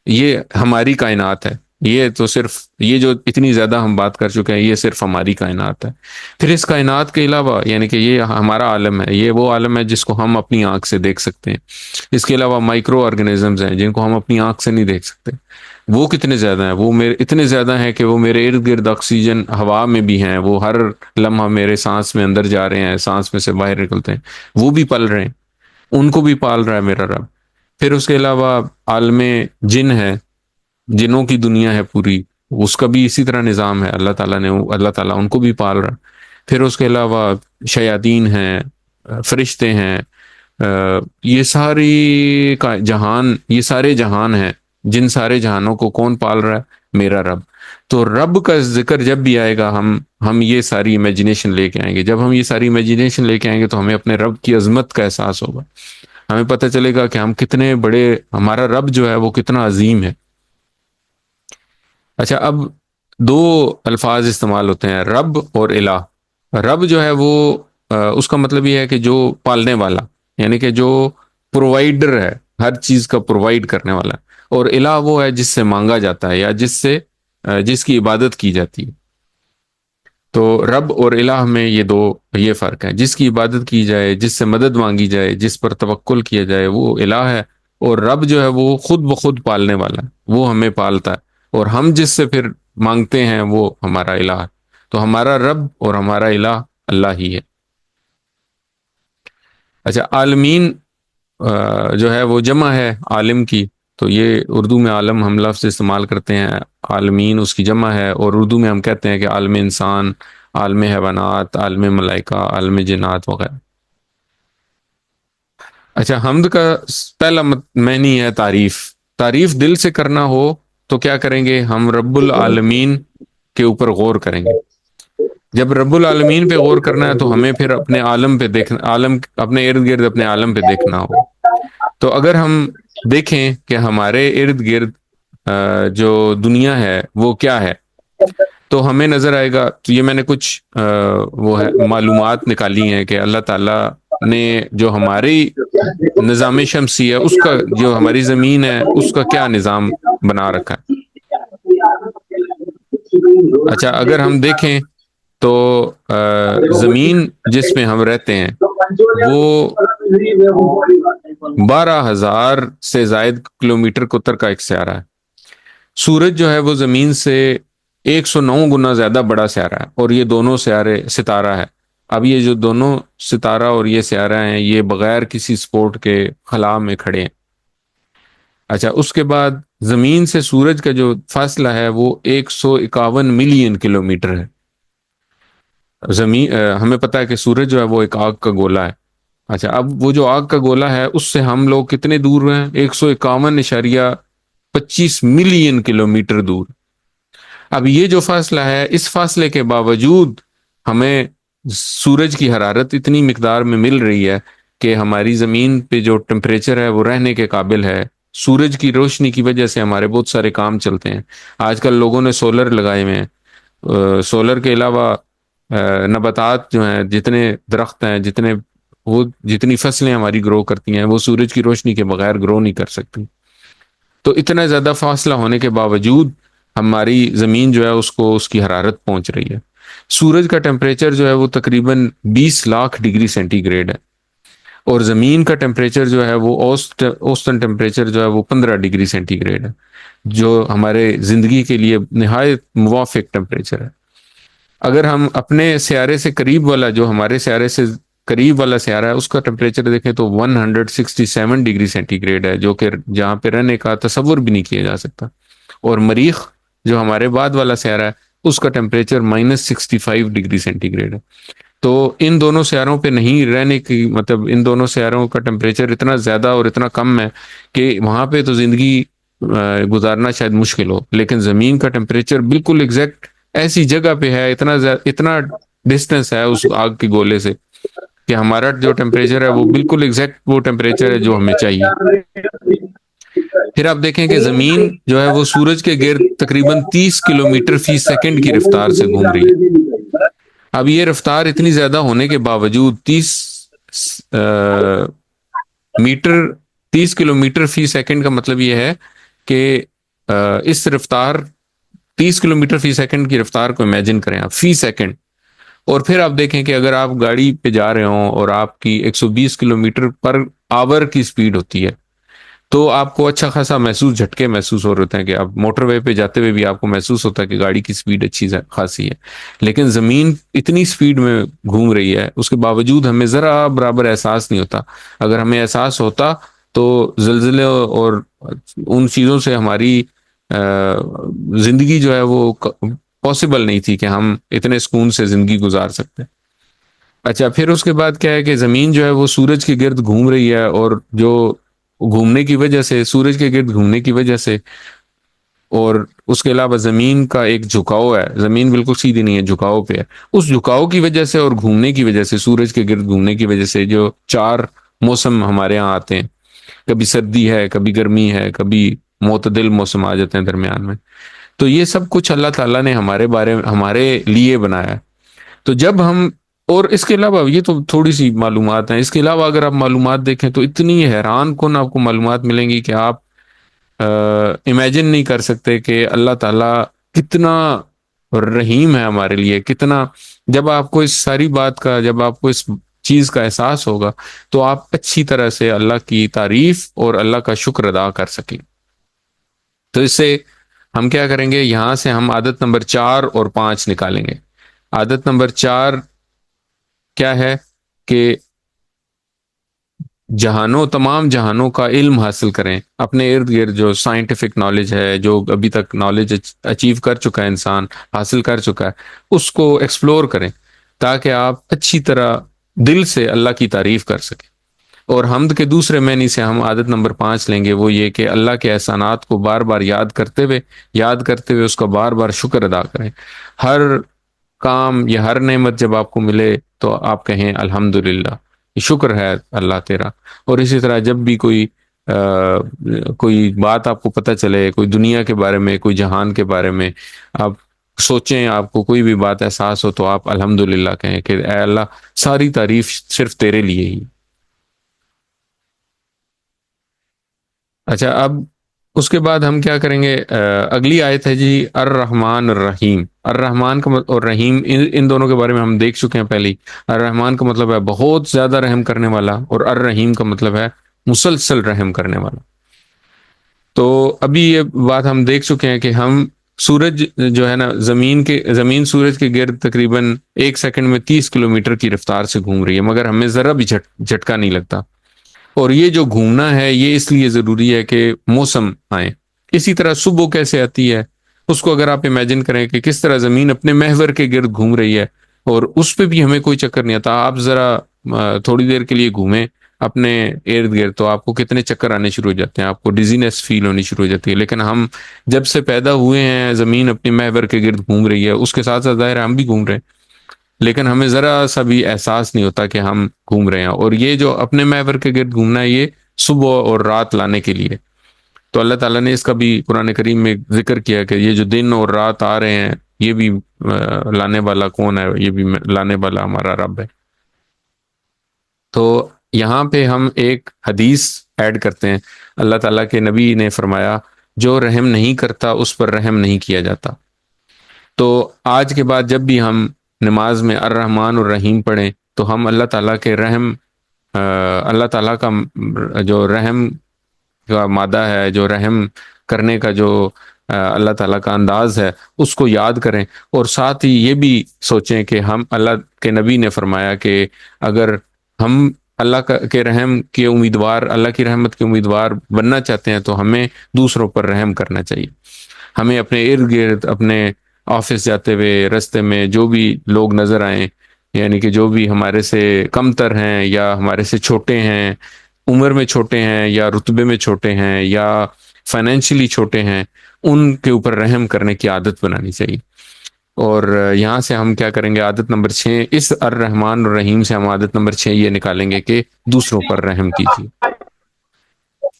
یہ ہماری کائنات ہے. یہ تو صرف یہ جو اتنی زیادہ ہم بات کر چکے ہیں یہ صرف ہماری کائنات ہے. پھر اس کائنات کے علاوہ یعنی کہ یہ ہمارا عالم ہے، یہ وہ عالم ہے جس کو ہم اپنی آنکھ سے دیکھ سکتے ہیں. اس کے علاوہ مائکرو آرگنزمز ہیں جن کو ہم اپنی آنکھ سے نہیں دیکھ سکتے. وہ کتنے زیادہ ہیں؟ وہ اتنے زیادہ ہیں کہ وہ میرے ارد گرد آکسیجن ہوا میں بھی ہیں. وہ ہر لمحہ میرے سانس میں اندر جا رہے ہیں، سانس میں سے باہر نکلتے ہیں. وہ بھی پل رہے ہیں، ان کو بھی پال رہا ہے میرا رب. پھر اس کے علاوہ عالم جن ہے، جنوں کی دنیا ہے پوری، اس کا بھی اسی طرح نظام ہے. اللہ تعالیٰ ان کو بھی پال رہا. پھر اس کے علاوہ شیاطین ہیں، فرشتے ہیں. یہ ساری جہان، یہ سارے جہان ہیں. جن سارے جہانوں کو کون پال رہا ہے؟ میرا رب. تو رب کا ذکر جب بھی آئے گا ہم یہ ساری امیجنیشن لے کے آئیں گے. جب ہم یہ ساری امیجنیشن لے کے آئیں گے تو ہمیں اپنے رب کی عظمت کا احساس ہوگا. ہمیں پتہ چلے گا کہ ہم کتنے بڑے، ہمارا رب جو ہے وہ کتنا عظیم ہے. اچھا، اب 2 الفاظ استعمال ہوتے ہیں، رب اور الہ. رب جو ہے وہ اس کا مطلب یہ ہے کہ جو پالنے والا، یعنی کہ جو پرووائڈر ہے، ہر چیز کا پرووائڈ کرنے والا. اور الہ وہ ہے جس سے مانگا جاتا ہے یا جس کی عبادت کی جاتی ہے. تو رب اور الہ میں یہ فرق ہے. جس کی عبادت کی جائے، جس سے مدد مانگی جائے، جس پر توکل کیا جائے، وہ الہ ہے. اور رب جو ہے وہ خود بخود پالنے والا ہے، وہ ہمیں پالتا ہے. اور ہم جس سے پھر مانگتے ہیں وہ ہمارا الہ ہے. تو ہمارا رب اور ہمارا الہ اللہ ہی ہے. اچھا، عالمین جو ہے وہ جمع ہے عالم کی. تو یہ اردو میں عالم ہم لفظ استعمال کرتے ہیں، عالمین اس کی جمع ہے. اور اردو میں ہم کہتے ہیں کہ عالم انسان، عالم حیوانات، عالم ملائکہ، عالم جنات وغیرہ. اچھا، حمد کا پہلا معنی ہے تعریف. تعریف دل سے کرنا ہو تو کیا کریں گے؟ ہم رب العالمین کے اوپر غور کریں گے. جب رب العالمین پہ غور کرنا ہے تو ہمیں پھر اپنے عالم پہ دیکھنا، عالم اپنے ارد گرد اپنے عالم پہ دیکھنا ہوگا. تو اگر ہم دیکھیں کہ ہمارے ارد گرد جو دنیا ہے وہ کیا ہے، تو ہمیں نظر آئے گا. تو یہ میں نے کچھ وہ ہے معلومات نکالی ہیں کہ اللہ تعالیٰ نے جو ہماری نظام شمسی ہے، اس کا، جو ہماری زمین ہے، اس کا کیا نظام بنا رکھا ہے. اچھا، اگر ہم دیکھیں تو زمین جس میں ہم رہتے ہیں وہ 12,000 سے زائد کلومیٹر قطر کا ایک سیارہ ہے. سورج جو ہے وہ زمین سے 109 گنا زیادہ بڑا سیارہ ہے، اور یہ دونوں ستارہ ہے. اب یہ جو دونوں ستارہ اور یہ سیارہ ہیں، یہ بغیر کسی سپورٹ کے خلا میں کھڑے ہیں. اچھا، اس کے بعد زمین سے سورج کا جو فاصلہ ہے وہ 151 ملین کلومیٹر ہے. ہمیں پتا ہے کہ سورج جو ہے وہ ایک آگ کا گولا ہے. اچھا، اب وہ جو آگ کا گولا ہے اس سے ہم لوگ کتنے دور ہیں؟ 151.25 ملین کلومیٹر دور. اب یہ جو فاصلہ ہے، اس فاصلے کے باوجود ہمیں سورج کی حرارت اتنی مقدار میں مل رہی ہے کہ ہماری زمین پہ جو ٹمپریچر ہے وہ رہنے کے قابل ہے. سورج کی روشنی کی وجہ سے ہمارے بہت سارے کام چلتے ہیں. آج کل لوگوں نے سولر لگائے ہوئے ہیں. سولر کے علاوہ نباتات جو ہیں، جتنے درخت ہیں، جتنی فصلیں ہماری گرو کرتی ہیں، وہ سورج کی روشنی کے بغیر گرو نہیں کر سکتی. تو اتنا زیادہ فاصلہ ہونے کے باوجود ہماری زمین جو ہے اس کی حرارت پہنچ رہی ہے. سورج کا ٹیمپریچر جو ہے وہ تقریباً 20 لاکھ ڈگری سینٹی گریڈ ہے، اور زمین کا ٹیمپریچر جو ہے وہ اوسطن ٹیمپریچر جو ہے وہ 15 ڈگری سینٹی گریڈ ہے، جو ہمارے زندگی کے لیے نہایت موافق ٹیمپریچر ہے. اگر ہم اپنے سیارے سے قریب والا، جو ہمارے سیارے سے قریب والا سیارہ ہے، اس کا ٹیمپریچر دیکھیں تو 167 ڈگری سینٹی گریڈ ہے، جو کہ جہاں پہ رہنے کا تصور بھی نہیں کیا جا سکتا. اور مریخ جو ہمارے بعد والا سیارہ ہے، اس کا ٹیمپریچر -65 ڈگری سینٹی گریڈ ہے. تو ان دونوں سیاروں پہ نہیں رہنے کی، مطلب ان دونوں سیاروں کا ٹیمپریچر اتنا زیادہ اور اتنا کم ہے کہ وہاں پہ تو زندگی گزارنا شاید مشکل ہو. لیکن زمین کا ٹیمپریچر بالکل ایگزیکٹ ایسی جگہ پہ ہے، اتنا ڈسٹینس ہے اس آگ کے گولے سے، کہ ہمارا جو ٹیمپریچر ہے وہ بالکل ایگزیکٹ وہ ٹیمپریچر ہے جو ہمیں چاہیے. پھر آپ دیکھیں کہ زمین جو ہے وہ سورج کے گرد تقریباً 30 کلومیٹر فی سیکنڈ کی رفتار سے گھوم رہی ہے. اب یہ رفتار اتنی زیادہ ہونے کے باوجود 30 کلومیٹر فی سیکنڈ کا مطلب یہ ہے کہ اس رفتار 30 کلومیٹر فی سیکنڈ کی رفتار کو امیجن کریں آپ، فی سیکنڈ. اور پھر آپ دیکھیں کہ اگر آپ گاڑی پہ جا رہے ہوں اور آپ کی 120 کلومیٹر پر آور کی سپیڈ ہوتی ہے، تو آپ کو اچھا خاصا جھٹکے محسوس ہو رہے ہیں کہ آپ موٹر وے پہ جاتے ہوئے بھی آپ کو محسوس ہوتا ہے کہ گاڑی کی سپیڈ اچھی خاصی ہے. لیکن زمین اتنی سپیڈ میں گھوم رہی ہے، اس کے باوجود ہمیں ذرا برابر احساس نہیں ہوتا. اگر ہمیں احساس ہوتا تو زلزلے اور ان چیزوں سے ہماری زندگی جو ہے وہ پاسبل نہیں تھی کہ ہم اتنے سکون سے زندگی گزار سکتے. اچھا، پھر اس کے بعد کیا ہے کہ زمین جو ہے وہ سورج کے گرد گھوم رہی ہے، اور جو گھومنے کی وجہ سے، سورج کے گرد گھومنے کی وجہ سے، اور اس کے علاوہ زمین کا ایک جھکاؤ ہے، زمین بالکل سیدھی نہیں ہے، جھکاؤ پہ ہے. اس جھکاؤ کی وجہ سے اور گھومنے کی وجہ سے، سورج کے گرد گھومنے کی وجہ سے جو 4 موسم ہمارے ہاں آتے ہیں، کبھی سردی ہے، کبھی گرمی ہے، کبھی معتدل موسم آ جاتے ہیں درمیان میں. تو یہ سب کچھ اللہ تعالیٰ نے ہمارے لیے بنایا ہے. تو جب ہم، اور اس کے علاوہ یہ تو تھوڑی سی معلومات ہیں، اس کے علاوہ اگر آپ معلومات دیکھیں تو اتنی حیران کن آپ کو معلومات ملیں گی کہ آپ امیجن نہیں کر سکتے کہ اللہ تعالیٰ کتنا رحیم ہے ہمارے لیے. کتنا، جب آپ کو اس ساری بات کا، جب آپ کو اس چیز کا احساس ہوگا تو آپ اچھی طرح سے اللہ کی تعریف اور اللہ کا شکر ادا کر سکیں. تو اس سے ہم کیا کریں گے، یہاں سے ہم عادت نمبر 4 اور 5 نکالیں گے. عادت نمبر 4 کیا ہے کہ تمام جہانوں کا علم حاصل کریں. اپنے ارد گرد جو سائنٹیفک نالج ہے، جو ابھی تک نالج اچیو کر چکا ہے، انسان حاصل کر چکا ہے، اس کو ایکسپلور کریں تاکہ آپ اچھی طرح دل سے اللہ کی تعریف کر سکیں. اور حمد کے دوسرے معنی سے ہم عادت نمبر 5 لیں گے، وہ یہ کہ اللہ کے احسانات کو بار بار یاد کرتے ہوئے اس کا بار بار شکر ادا کریں۔ ہر کام یا ہر نعمت جب آپ کو ملے تو آپ کہیں الحمدللہ، شکر ہے اللہ تیرا۔ اور اسی طرح جب بھی کوئی بات آپ کو پتہ چلے، کوئی دنیا کے بارے میں، کوئی جہان کے بارے میں آپ سوچیں، آپ کو کوئی بھی بات احساس ہو، تو آپ الحمدللہ کہیں کہ اے اللہ ساری تعریف صرف تیرے لیے ہی۔ اچھا، اب اس کے بعد ہم کیا کریں گے؟ اگلی آیت ہے جی الرحمن الرحیم۔ الرحمن کا اور رحیم، ان دونوں کے بارے میں ہم دیکھ چکے ہیں پہلے ہی۔ الرحمن کا مطلب ہے بہت زیادہ رحم کرنے والا، اور الرحیم کا مطلب ہے مسلسل رحم کرنے والا۔ تو ابھی یہ بات ہم دیکھ چکے ہیں کہ ہم سورج جو ہے نا، زمین سورج کے گرد تقریباً 1 سیکنڈ میں 30 کلومیٹر کی رفتار سے گھوم رہی ہے، مگر ہمیں ذرا بھی جھٹکا نہیں لگتا۔ اور یہ جو گھومنا ہے یہ اس لیے ضروری ہے کہ موسم آئے۔ اسی طرح صبح کیسے آتی ہے، اس کو اگر آپ امیجن کریں کہ کس طرح زمین اپنے محور کے گرد گھوم رہی ہے، اور اس پہ بھی ہمیں کوئی چکر نہیں آتا۔ آپ ذرا تھوڑی دیر کے لیے گھومیں اپنے ارد گرد، تو آپ کو کتنے چکر آنے شروع ہو جاتے ہیں، آپ کو ڈیزینس فیل ہونی شروع ہو جاتی ہے۔ لیکن ہم جب سے پیدا ہوئے ہیں، زمین اپنے محور کے گرد گھوم رہی ہے، اس کے ساتھ ساتھ ظاہر ہے ہم بھی گھوم رہے ہیں، لیکن ہمیں ذرا سا بھی احساس نہیں ہوتا کہ ہم گھوم رہے ہیں۔ اور یہ جو اپنے محور کے گرد گھومنا ہے، یہ صبح اور رات لانے کے لیے۔ تو اللہ تعالیٰ نے اس کا بھی قرآن کریم میں ذکر کیا کہ یہ جو دن اور رات آ رہے ہیں، یہ بھی لانے والا کون ہے؟ یہ بھی لانے والا ہمارا رب ہے۔ تو یہاں پہ ہم ایک حدیث ایڈ کرتے ہیں۔ اللہ تعالیٰ کے نبی نے فرمایا جو رحم نہیں کرتا اس پر رحم نہیں کیا جاتا۔ تو آج کے بعد جب بھی ہم نماز میں الرحمن الرحیم پڑھیں تو ہم اللہ تعالیٰ کے رحم، اللہ تعالیٰ کا جو رحم کا مادہ ہے، جو رحم کرنے کا جو اللہ تعالیٰ کا انداز ہے، اس کو یاد کریں۔ اور ساتھ ہی یہ بھی سوچیں کہ ہم، اللہ کے نبی نے فرمایا کہ اگر ہم اللہ کے رحم کے امیدوار، اللہ کی رحمت کے امیدوار بننا چاہتے ہیں تو ہمیں دوسروں پر رحم کرنا چاہیے۔ ہمیں اپنے ارد گرد، اپنے آفس جاتے ہوئے رستے میں جو بھی لوگ نظر آئیں، یعنی کہ جو بھی ہمارے سے کم تر ہیں یا ہمارے سے چھوٹے ہیں، عمر میں چھوٹے ہیں یا رتبے میں چھوٹے ہیں یا فائنینشلی چھوٹے ہیں، ان کے اوپر رحم کرنے کی عادت بنانی چاہیے۔ اور یہاں سے ہم کیا کریں گے؟ عادت نمبر 6، اس الرحمن الرحیم سے ہم عادت نمبر 6 یہ نکالیں گے کہ دوسروں پر رحم کیجیے۔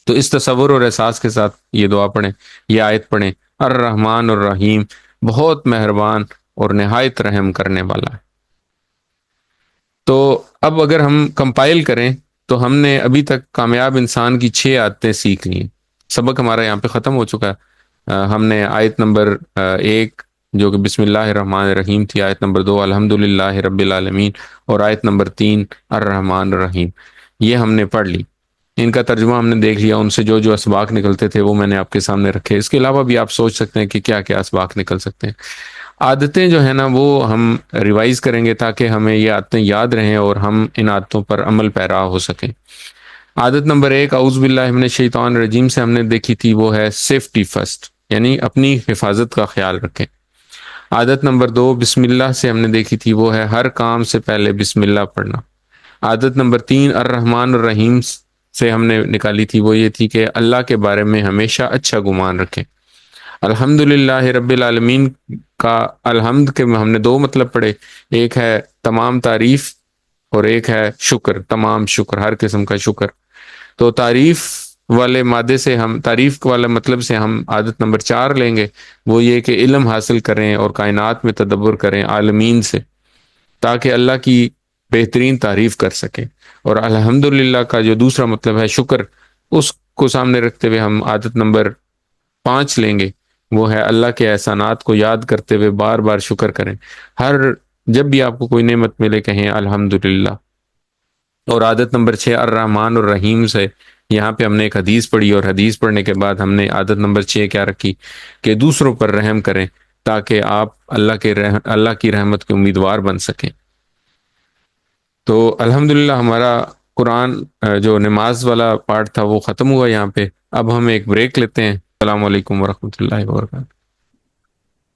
تو اس تصور اور احساس کے ساتھ یہ دعا پڑھیں، یہ آیت پڑھیں، الرحمن الرحیم، بہت مہربان اور نہایت رحم کرنے والا ہے۔ تو اب اگر ہم کمپائل کریں تو ہم نے ابھی تک کامیاب انسان کی 6 عادتیں سیکھ لی ہیں۔ سبق ہمارا یہاں پہ ختم ہو چکا ہے۔ ہم نے آیت نمبر 1 جو کہ بسم اللہ الرحمن الرحیم تھی، آیت نمبر 2 الحمدللہ رب العالمین، اور آیت نمبر 3 الرحمن الرحیم، یہ ہم نے پڑھ لی۔ ان کا ترجمہ ہم نے دیکھ لیا، ان سے جو جو اسباق نکلتے تھے وہ میں نے آپ کے سامنے رکھے۔ اس کے علاوہ بھی آپ سوچ سکتے ہیں کہ کیا کیا اسباق نکل سکتے ہیں۔ عادتیں جو ہیں نا وہ ہم ریوائز کریں گے تاکہ ہمیں یہ عادتیں یاد رہیں اور ہم ان عادتوں پر عمل پیرا ہو سکیں۔ عادت نمبر 1 اعوذ باللہ من الشیطان الرجیم سے ہم نے دیکھی تھی، وہ ہے سیفٹی فرسٹ، یعنی اپنی حفاظت کا خیال رکھیں۔ عادت نمبر 2 بسم اللہ سے ہم نے دیکھی تھی، وہ ہے ہر کام سے پہلے بسم اللہ پڑھنا۔ عادت نمبر 3 الرحمن الرحیم سے ہم نے نکالی تھی، وہ یہ تھی کہ اللہ کے بارے میں ہمیشہ اچھا گمان رکھیں۔ الحمدللہ رب العالمین کا الحمد کے ہم نے 2 مطلب پڑھے، ایک ہے تمام تعریف اور ایک ہے شکر، تمام شکر، ہر قسم کا شکر۔ تو تعریف والے مادے سے ہم، تعریف والے مطلب سے ہم عادت نمبر 4 لیں گے، وہ یہ کہ علم حاصل کریں اور کائنات میں تدبر کریں عالمین سے، تاکہ اللہ کی بہترین تعریف کر سکیں۔ اور الحمدللہ کا جو دوسرا مطلب ہے شکر، اس کو سامنے رکھتے ہوئے ہم عادت نمبر 5 لیں گے، وہ ہے اللہ کے احسانات کو یاد کرتے ہوئے بار بار شکر کریں۔ جب بھی آپ کو کوئی نعمت ملے کہیں الحمدللہ۔ اور عادت نمبر 6 الرحمن الرحیم سے یہاں پہ ہم نے ایک حدیث پڑھی، اور حدیث پڑھنے کے بعد ہم نے عادت نمبر 6 کیا رکھی کہ دوسروں پر رحم کریں تاکہ آپ اللہ کی رحمت کے امیدوار بن سکیں۔ تو الحمدللہ ہمارا قرآن جو نماز والا پارٹ تھا وہ ختم ہوا یہاں پہ۔ اب ہم ایک بریک لیتے ہیں۔ السلام علیکم ورحمۃ اللہ وبرکاتہ۔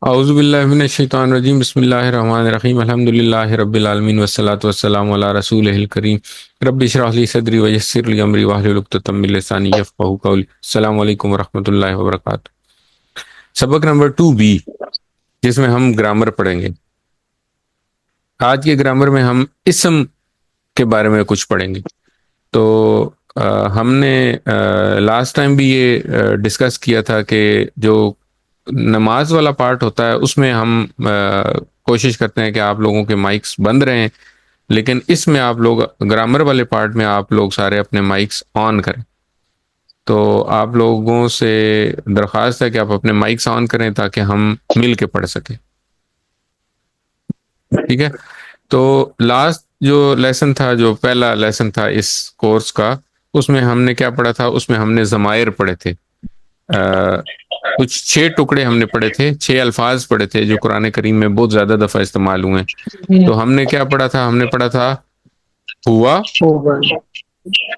اعوذ باللہ من الشیطان الرجیم، بسم اللہ الرحمن الرحیم، الحمد للہ رب العالمین والصلاۃ والسلام علی رسولہ الکریم، رب اشرح لی صدری ویسر لی امری واحلل عقدۃ من لسانی یفقہوا قولی۔ السلام علیکم ورحمۃ اللہ وبرکاتہ۔ سبق نمبر 2B، جس میں ہم گرامر پڑھیں گے۔ آج کے گرامر میں ہم اسم کے بارے میں کچھ پڑھیں گے۔ تو ہم نے لاسٹ ٹائم بھی یہ ڈسکس کیا تھا کہ جو نماز والا پارٹ ہوتا ہے اس میں ہم کوشش کرتے ہیں کہ آپ لوگوں کے مائکس بند رہیں، لیکن اس میں آپ لوگ گرامر والے پارٹ میں آپ لوگ سارے اپنے مائکس آن کریں۔ تو آپ لوگوں سے درخواست ہے کہ آپ اپنے مائکس آن کریں تاکہ ہم مل کے پڑھ سکیں، ٹھیک ہے؟ تو لاسٹ جو لیسن تھا، جو پہلا لیسن تھا اس کورس کا، اس میں ہم نے کیا پڑھا تھا؟ اس میں ہم نے ضمائر پڑھے تھے، کچھ 6 ٹکڑے ہم نے پڑھے تھے، 6 الفاظ پڑھے تھے جو قرآن کریم میں بہت زیادہ دفعہ استعمال ہوئے ہیں۔ تو ہم نے کیا پڑھا تھا؟ ہم نے پڑھا تھا ہوا،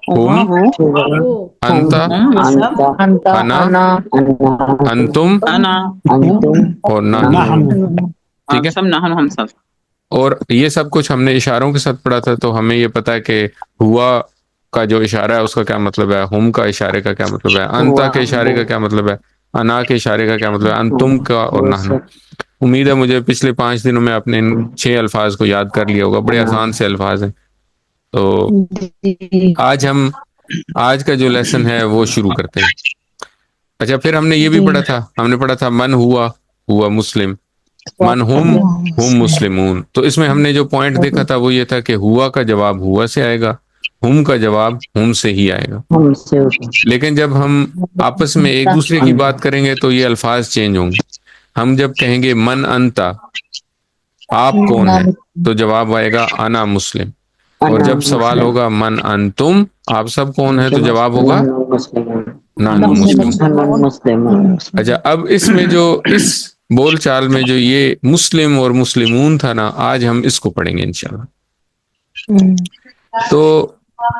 ہم، انتا، انا، انتم اور نحن، ٹھیک ہے؟ ہم سب اور یہ سب کچھ ہم نے اشاروں کے ساتھ پڑھا تھا، تو ہمیں یہ پتا ہے کہ ہوا کا جو اشارہ ہے اس کا کیا مطلب ہے، ہم کا اشارے کا کیا مطلب ہے، انتا کے اشارے کا کیا مطلب ہے، انا کے اشارے کا کیا مطلب ہے، انتم کا اور نحن۔ امید ہے مجھے پچھلے 5 دنوں میں آپ نے ان 6 الفاظ کو یاد کر لیا ہوگا، بڑے آسان سے الفاظ ہیں۔ تو آج کا جو لیسن ہے وہ شروع کرتے ہیں۔ اچھا، پھر ہم نے یہ بھی پڑھا تھا، ہم نے پڑھا تھا من ہوا مسلم، من ہم مسلمون۔ تو اس میں ہم نے جو پوائنٹ دیکھا تھا وہ یہ تھا کہ ہوا کا جواب ہوا سے آئے گا، ہم کا جواب ہم سے ہی آئے گا، لیکن جب ہم آپس میں ایک دوسرے کی بات کریں گے تو یہ الفاظ چینج ہوں گے۔ ہم جب کہیں گے من انتا، آپ کون ہیں، تو جواب آئے گا انا مسلم، اور جب سوال ہوگا من انتم، آپ سب کون ہیں، تو جواب ہوگا نحن مسلم۔ اچھا، اب اس میں جو اس بول چال میں جو یہ مسلم اور مسلمون تھا نا، آج ہم اس کو پڑھیں گے انشاءاللہ۔ تو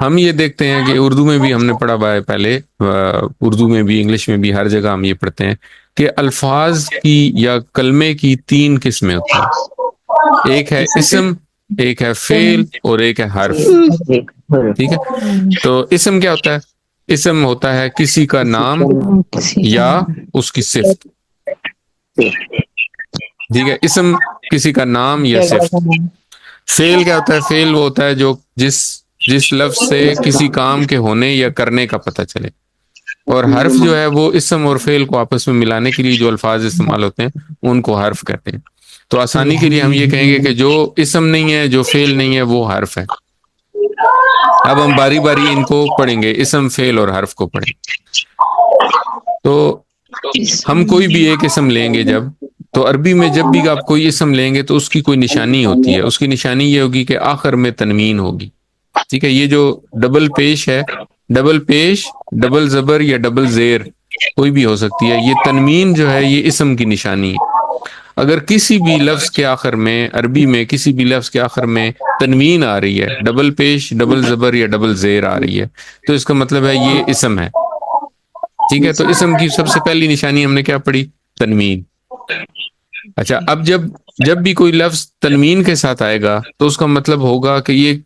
ہم یہ دیکھتے ہیں کہ اردو میں بھی ہم نے پڑھا ہوا ہے پہلے، اردو میں بھی انگلش میں بھی ہر جگہ ہم یہ پڑھتے ہیں کہ الفاظ کی یا کلمے کی 3 قسمیں ہوتی ہیں، ایک ہے اسم، ایک ہے فعل اور ایک ہے حرف، ٹھیک ہے؟ تو اسم کیا ہوتا ہے؟ اسم ہوتا ہے کسی کا نام یا اس کی صفت، ٹھیک ہے؟ اسم کسی کا نام یا صفت۔ فعل کیا ہوتا ہے؟ فعل وہ ہوتا ہے جو جس لفظ سے کسی کام کے ہونے یا کرنے کا پتہ چلے، اور حرف جو ہے وہ اسم اور فعل کو آپس میں ملانے کے لیے جو الفاظ استعمال ہوتے ہیں ان کو حرف کہتے ہیں۔ تو آسانی کے لیے ہم یہ کہیں گے کہ جو اسم نہیں ہے، جو فعل نہیں ہے، وہ حرف ہے۔ اب ہم باری باری ان کو پڑھیں گے، اسم، فعل اور حرف کو پڑھیں۔ تو ہم کوئی بھی ایک اسم لیں گے جب، تو عربی میں جب بھی آپ کوئی اسم لیں گے تو اس کی کوئی نشانی ہوتی ہے، اس کی نشانی یہ ہوگی کہ آخر میں تنوین ہوگی، ٹھیک ہے؟ یہ جو ڈبل پیش ہے، ڈبل پیش، ڈبل زبر یا ڈبل زیر کوئی بھی ہو سکتی ہے، یہ تنوین جو ہے یہ اسم کی نشانی ہے۔ اگر کسی بھی لفظ کے آخر میں، عربی میں کسی بھی لفظ کے آخر میں تنوین آ رہی ہے، ڈبل پیش، ڈبل زبر یا ڈبل زیر آ رہی ہے، تو اس کا مطلب ہے یہ اسم ہے، ٹھیک ہے؟ تو اسم کی سب سے پہلی نشانی ہم نے کیا پڑھی؟ تنوین۔ اچھا، اب جب بھی کوئی لفظ تنوین کے ساتھ آئے گا تو اس کا مطلب ہوگا کہ یہ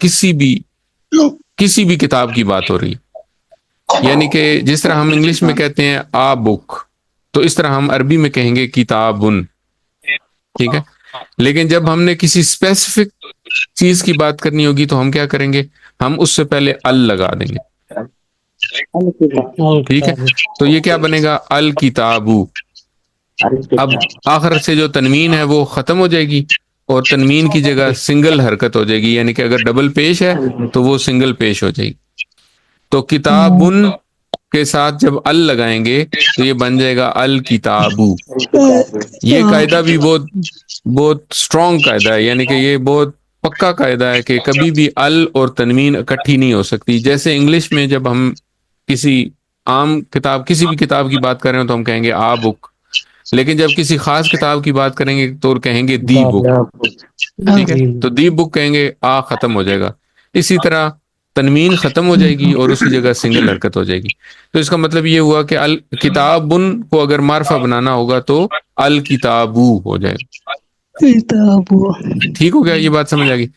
کسی بھی کتاب کی بات ہو رہی ہے، یعنی کہ جس طرح ہم انگلش میں کہتے ہیں آ بک، تو اس طرح ہم عربی میں کہیں گے کتابن، ٹھیک ہے؟ لیکن جب ہم نے کسی اسپیسیفک چیز کی بات کرنی ہوگی تو ہم کیا کریں گے؟ ہم اس سے پہلے ال لگا دیں گے، ٹھیک ہے؟ تو یہ کیا بنے گا؟ الکتابو۔ اب آخر سے جو تنوین ہے وہ ختم ہو جائے گی اور تنوین کی جگہ سنگل حرکت ہو جائے گی، یعنی کہ اگر ڈبل پیش ہے تو وہ سنگل پیش ہو جائے گی۔ تو کتابن کے ساتھ جب ال لگائیں گے تو یہ بن جائے گا الکتابو۔ یہ قاعدہ بھی بہت اسٹرانگ قاعدہ ہے، یعنی کہ یہ بہت پکا قاعدہ ہے کہ کبھی بھی ال اور تنوین اکٹھی نہیں ہو سکتی۔ جیسے انگلش میں جب ہم کسی بھی کتاب کی بات کر رہے ہوں تو ہم کہیں گے آ بک، لیکن جب کسی خاص کتاب کی بات کریں گے تو کہیں گے دی بک، ٹھیک ہے؟ تو دی بک کہیں گے، آ ختم ہو جائے گا۔ اسی طرح تنوین ختم ہو جائے گی اور اس کی جگہ سنگل حرکت ہو جائے گی. تو اس کا مطلب یہ ہوا کہ الکتابن کو اگر معرفہ بنانا ہوگا تو الکتابو ہو جائے گا. کتاب. ٹھیک ہو گیا؟ یہ بات سمجھ آ گئی.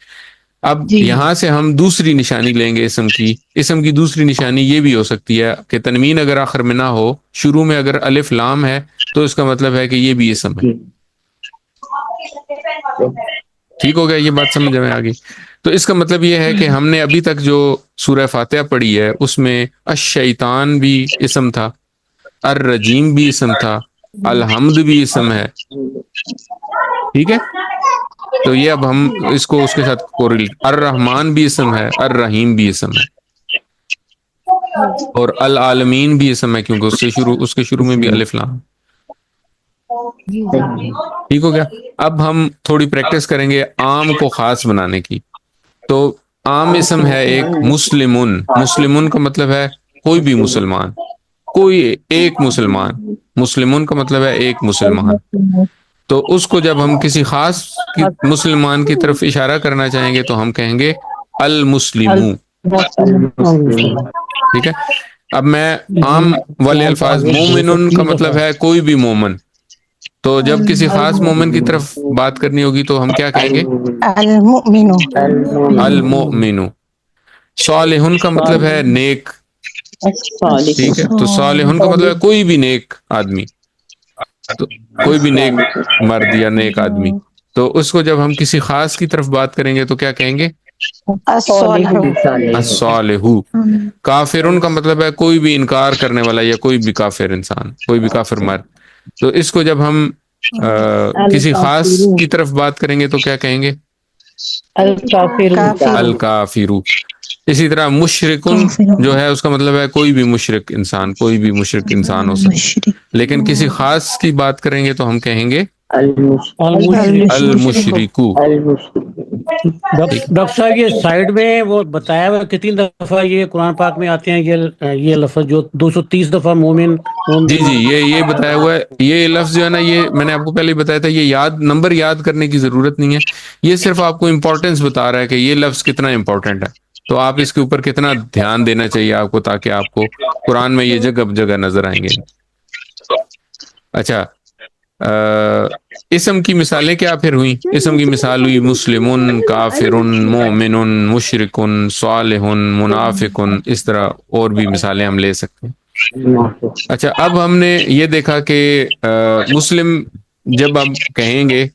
اب جی یہاں سے ہم دوسری نشانی لیں گے اسم کی. اسم کی دوسری نشانی یہ بھی ہو سکتی ہے کہ تنوین اگر آخر میں نہ ہو، شروع میں اگر الف لام ہے، تو اس کا مطلب ہے کہ یہ بھی اسم ہے. ٹھیک ہو گیا؟ یہ بات سمجھ میں آ گئی. تو اس کا مطلب یہ ہے کہ ہم نے ابھی تک جو سورہ فاتحہ پڑھی ہے اس میں الشیطان بھی اسم تھا، الرجیم بھی اسم تھا، الحمد بھی اسم ہے. ٹھیک ہے؟ تو یہ اب ہم اس کو اس کے ساتھ الرحمن بھی اسم ہے، الرحیم بھی اسم ہے، اور العالمین بھی اسم ہے کیونکہ اس کے شروع میں بھی الف لام. ٹھیک ہو گیا؟ اب ہم تھوڑی پریکٹس کریں گے عام کو خاص بنانے کی. تو عام اسم ہے ایک مسلمن. مسلمن کا مطلب ہے کوئی بھی مسلمان، کوئی ایک مسلمان. مسلمن کا مطلب ہے ایک مسلمان. تو اس کو جب ہم کسی خاص مسلمان کی طرف اشارہ کرنا چاہیں گے تو ہم کہیں گے المسلمو. ٹھیک ہے؟ اب میں عام والے الفاظ، مومنن کا مطلب ہے کوئی بھی مومن. تو جب کسی خاص مومن کی طرف بات کرنی ہوگی تو ہم کیا کہیں گے؟ المؤمن. المؤمن. صالحن کا مطلب ہے نیک. ٹھیک ہے؟ تو صالحن کا مطلب ہے کوئی بھی نیک آدمی، تو کوئی بھی نیک مرد یا نیک آدمی. تو اس کو جب ہم کسی خاص کی طرف بات کریں گے تو کیا کہیں گے؟ الصالح. الصالح. کافرن کا مطلب ہے کوئی بھی انکار کرنے والا یا کوئی بھی کافر انسان، کوئی بھی کافر مرد. تو اس کو جب ہم کسی خاص کی طرف بات کریں گے تو کیا کہیں گے؟ کافر. الکافرو. اسی طرح مشرکن جو ہے اس کا مطلب ہے کوئی بھی مشرک انسان، کوئی بھی مشرک انسان ہو سکتا. مشرک. لیکن کسی خاص کی بات کریں گے تو ہم کہیں گے المشرک. المشرکو. ٹھیک ہے؟ ڈاکٹر صاحب یہ سائڈ میں وہ بتایا ہوا کتنی دفعہ یہ قرآن پاک میں آتے ہیں یہ لفظ جو 230 دفعہ مومن جی مومن. جی، یہ بتایا ہوا ہے. یہ لفظ جو ہے نا، یہ میں نے آپ کو پہلے ہی بتایا تھا، یہ نمبر یاد کرنے کی ضرورت نہیں ہے. یہ صرف آپ کو امپورٹنس بتا رہا ہے کہ یہ لفظ کتنا امپورٹنٹ ہے. تو آپ اس کے اوپر کتنا دھیان دینا چاہیے آپ کو، تاکہ آپ کو قرآن میں یہ جگہ جگہ نظر آئیں گے. اچھا، اسم کی مثالیں کیا پھر ہوئیں؟ اسم کی مثال ہوئی مسلمن، کافرن، مومنن، مشرکن، صالحن، منافقن. اس طرح اور بھی مثالیں ہم لے سکتے ہیں. اچھا، اب ہم نے یہ دیکھا کہ مسلم جب ہم کہیں گے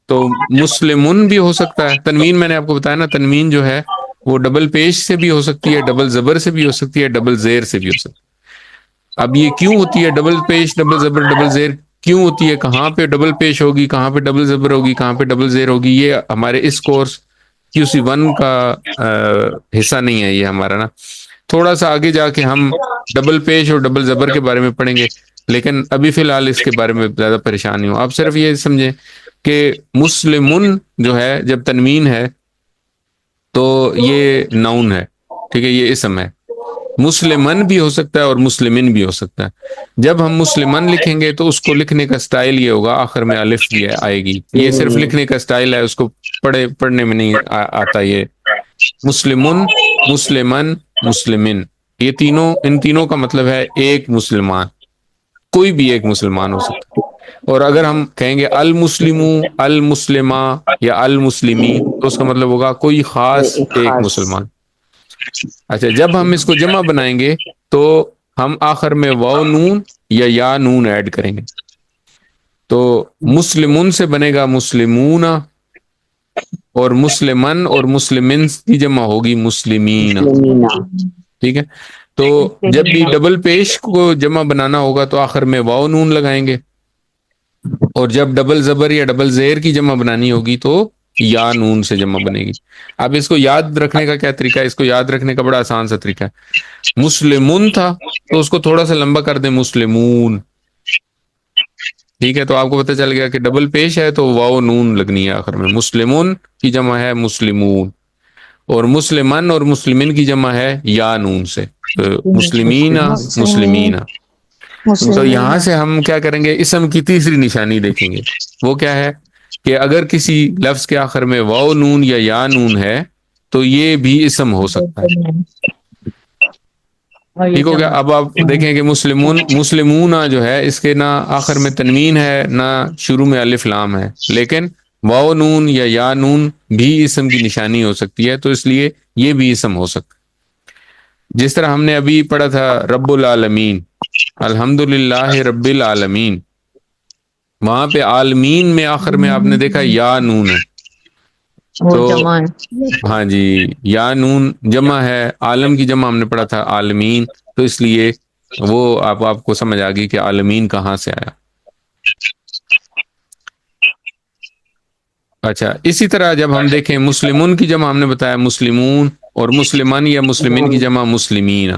تو مسلمن بھی ہو سکتا ہے. تنوین میں نے آپ کو بتایا نا، تنوین جو ہے وہ ڈبل پیش سے بھی ہو سکتی ہے، ڈبل زبر سے بھی ہو سکتی ہے، ڈبل زیر سے بھی ہو سکتی ہے. اب یہ کیوں ہوتی ہے ڈبل پیش، ڈبل زبر، ڈبل زیر کیوں ہوتی ہے؟ کہاں پہ ڈبل پیش ہوگی، کہاں پہ ڈبل زبر ہوگی، کہاں پہ ڈبل زیر ہوگی، یہ ہمارے اس کورس QC1 کا حصہ نہیں ہے یہ ہمارا نا. تھوڑا سا آگے جا کے ہم ڈبل پیش اور ڈبل زبر کے بارے میں پڑھیں گے، لیکن ابھی فی الحال اس کے بارے میں زیادہ پریشان نہیں ہوں. آپ صرف یہ سمجھیں کہ مسلمن جو ہے جب تنوین ہے تو یہ نون ہے. ٹھیک ہے؟ یہ اسم ہے. مسلمن بھی ہو سکتا ہے اور مسلمن بھی ہو سکتا ہے. جب ہم مسلمن لکھیں گے تو اس کو لکھنے کا سٹائل یہ ہوگا، آخر میں الف بھی آئے گی. یہ صرف لکھنے کا سٹائل ہے، اس کو پڑھنے میں نہیں آتا. یہ مسلمن، مسلمن، مسلمن، یہ تینوں، ان تینوں کا مطلب ہے ایک مسلمان، کوئی بھی ایک مسلمان ہو سکتا ہے. اور اگر ہم کہیں گے المسلمو، المسلمہ یا المسلمی تو اس کا مطلب ہوگا کوئی خاص ایک مسلمان. اچھا، جب ہم اس کو جمع بنائیں گے تو ہم آخر میں واو نون یا نون ایڈ کریں گے. تو مسلمون سے بنے گا مسلمون، اور مسلمن اور مسلمن کی جمع ہوگی مسلمین. ٹھیک ہے؟ تو جب بھی ڈبل پیش کو جمع بنانا ہوگا تو آخر میں واو نون لگائیں گے، اور جب ڈبل زبر یا ڈبل زیر کی جمع بنانی ہوگی تو یا نون سے جمع بنے گی. اب اس کو یاد رکھنے کا کیا طریقہ ہے؟ اس کو یاد رکھنے کا بڑا آسان سا طریقہ ہے. مسلمون تھا تو اس کو تھوڑا سا لمبا کر دیں، مسلمون. ٹھیک ہے؟ تو آپ کو پتہ چل گیا کہ ڈبل پیش ہے تو واو نون لگنی ہے آخر میں. مسلمون کی جمع ہے مسلمون، اور مسلمن اور مسلمن کی جمع ہے یا نون سے، تو مسلمین، مسلمین. تو یہاں سے ہم کیا کریں گے؟ اسم کی تیسری نشانی دیکھیں گے. وہ کیا ہے کہ اگر کسی لفظ کے آخر میں واو نون یا نون ہے تو یہ بھی اسم ہو سکتا ہے. ٹھیک ہو گیا. اب آپ دیکھیں کہ مسلمون جو ہے اس کے نہ آخر میں تنوین ہے نہ شروع میں الف لام ہے، لیکن واو نون یا نون بھی اسم کی نشانی ہو سکتی ہے، تو اس لیے یہ بھی اسم ہو سکتا ہے. جس طرح ہم نے ابھی پڑھا تھا رب العالمین، الحمدللہ رب العالمین، وہاں پہ عالمین میں آخر میں آپ نے دیکھا یا نون ہے، تو ہاں جی یا نون جمع ہے، عالم کی جمع ہم نے پڑھا تھا عالمین، تو اس لیے وہ آپ کو سمجھ آ گئی کہ عالمین کہاں سے آیا. اچھا، اسی طرح جب ہم دیکھیں مسلمون کی جمع ہم نے بتایا مسلمون، اور مسلمان یا مسلمین کی جمع مسلمین.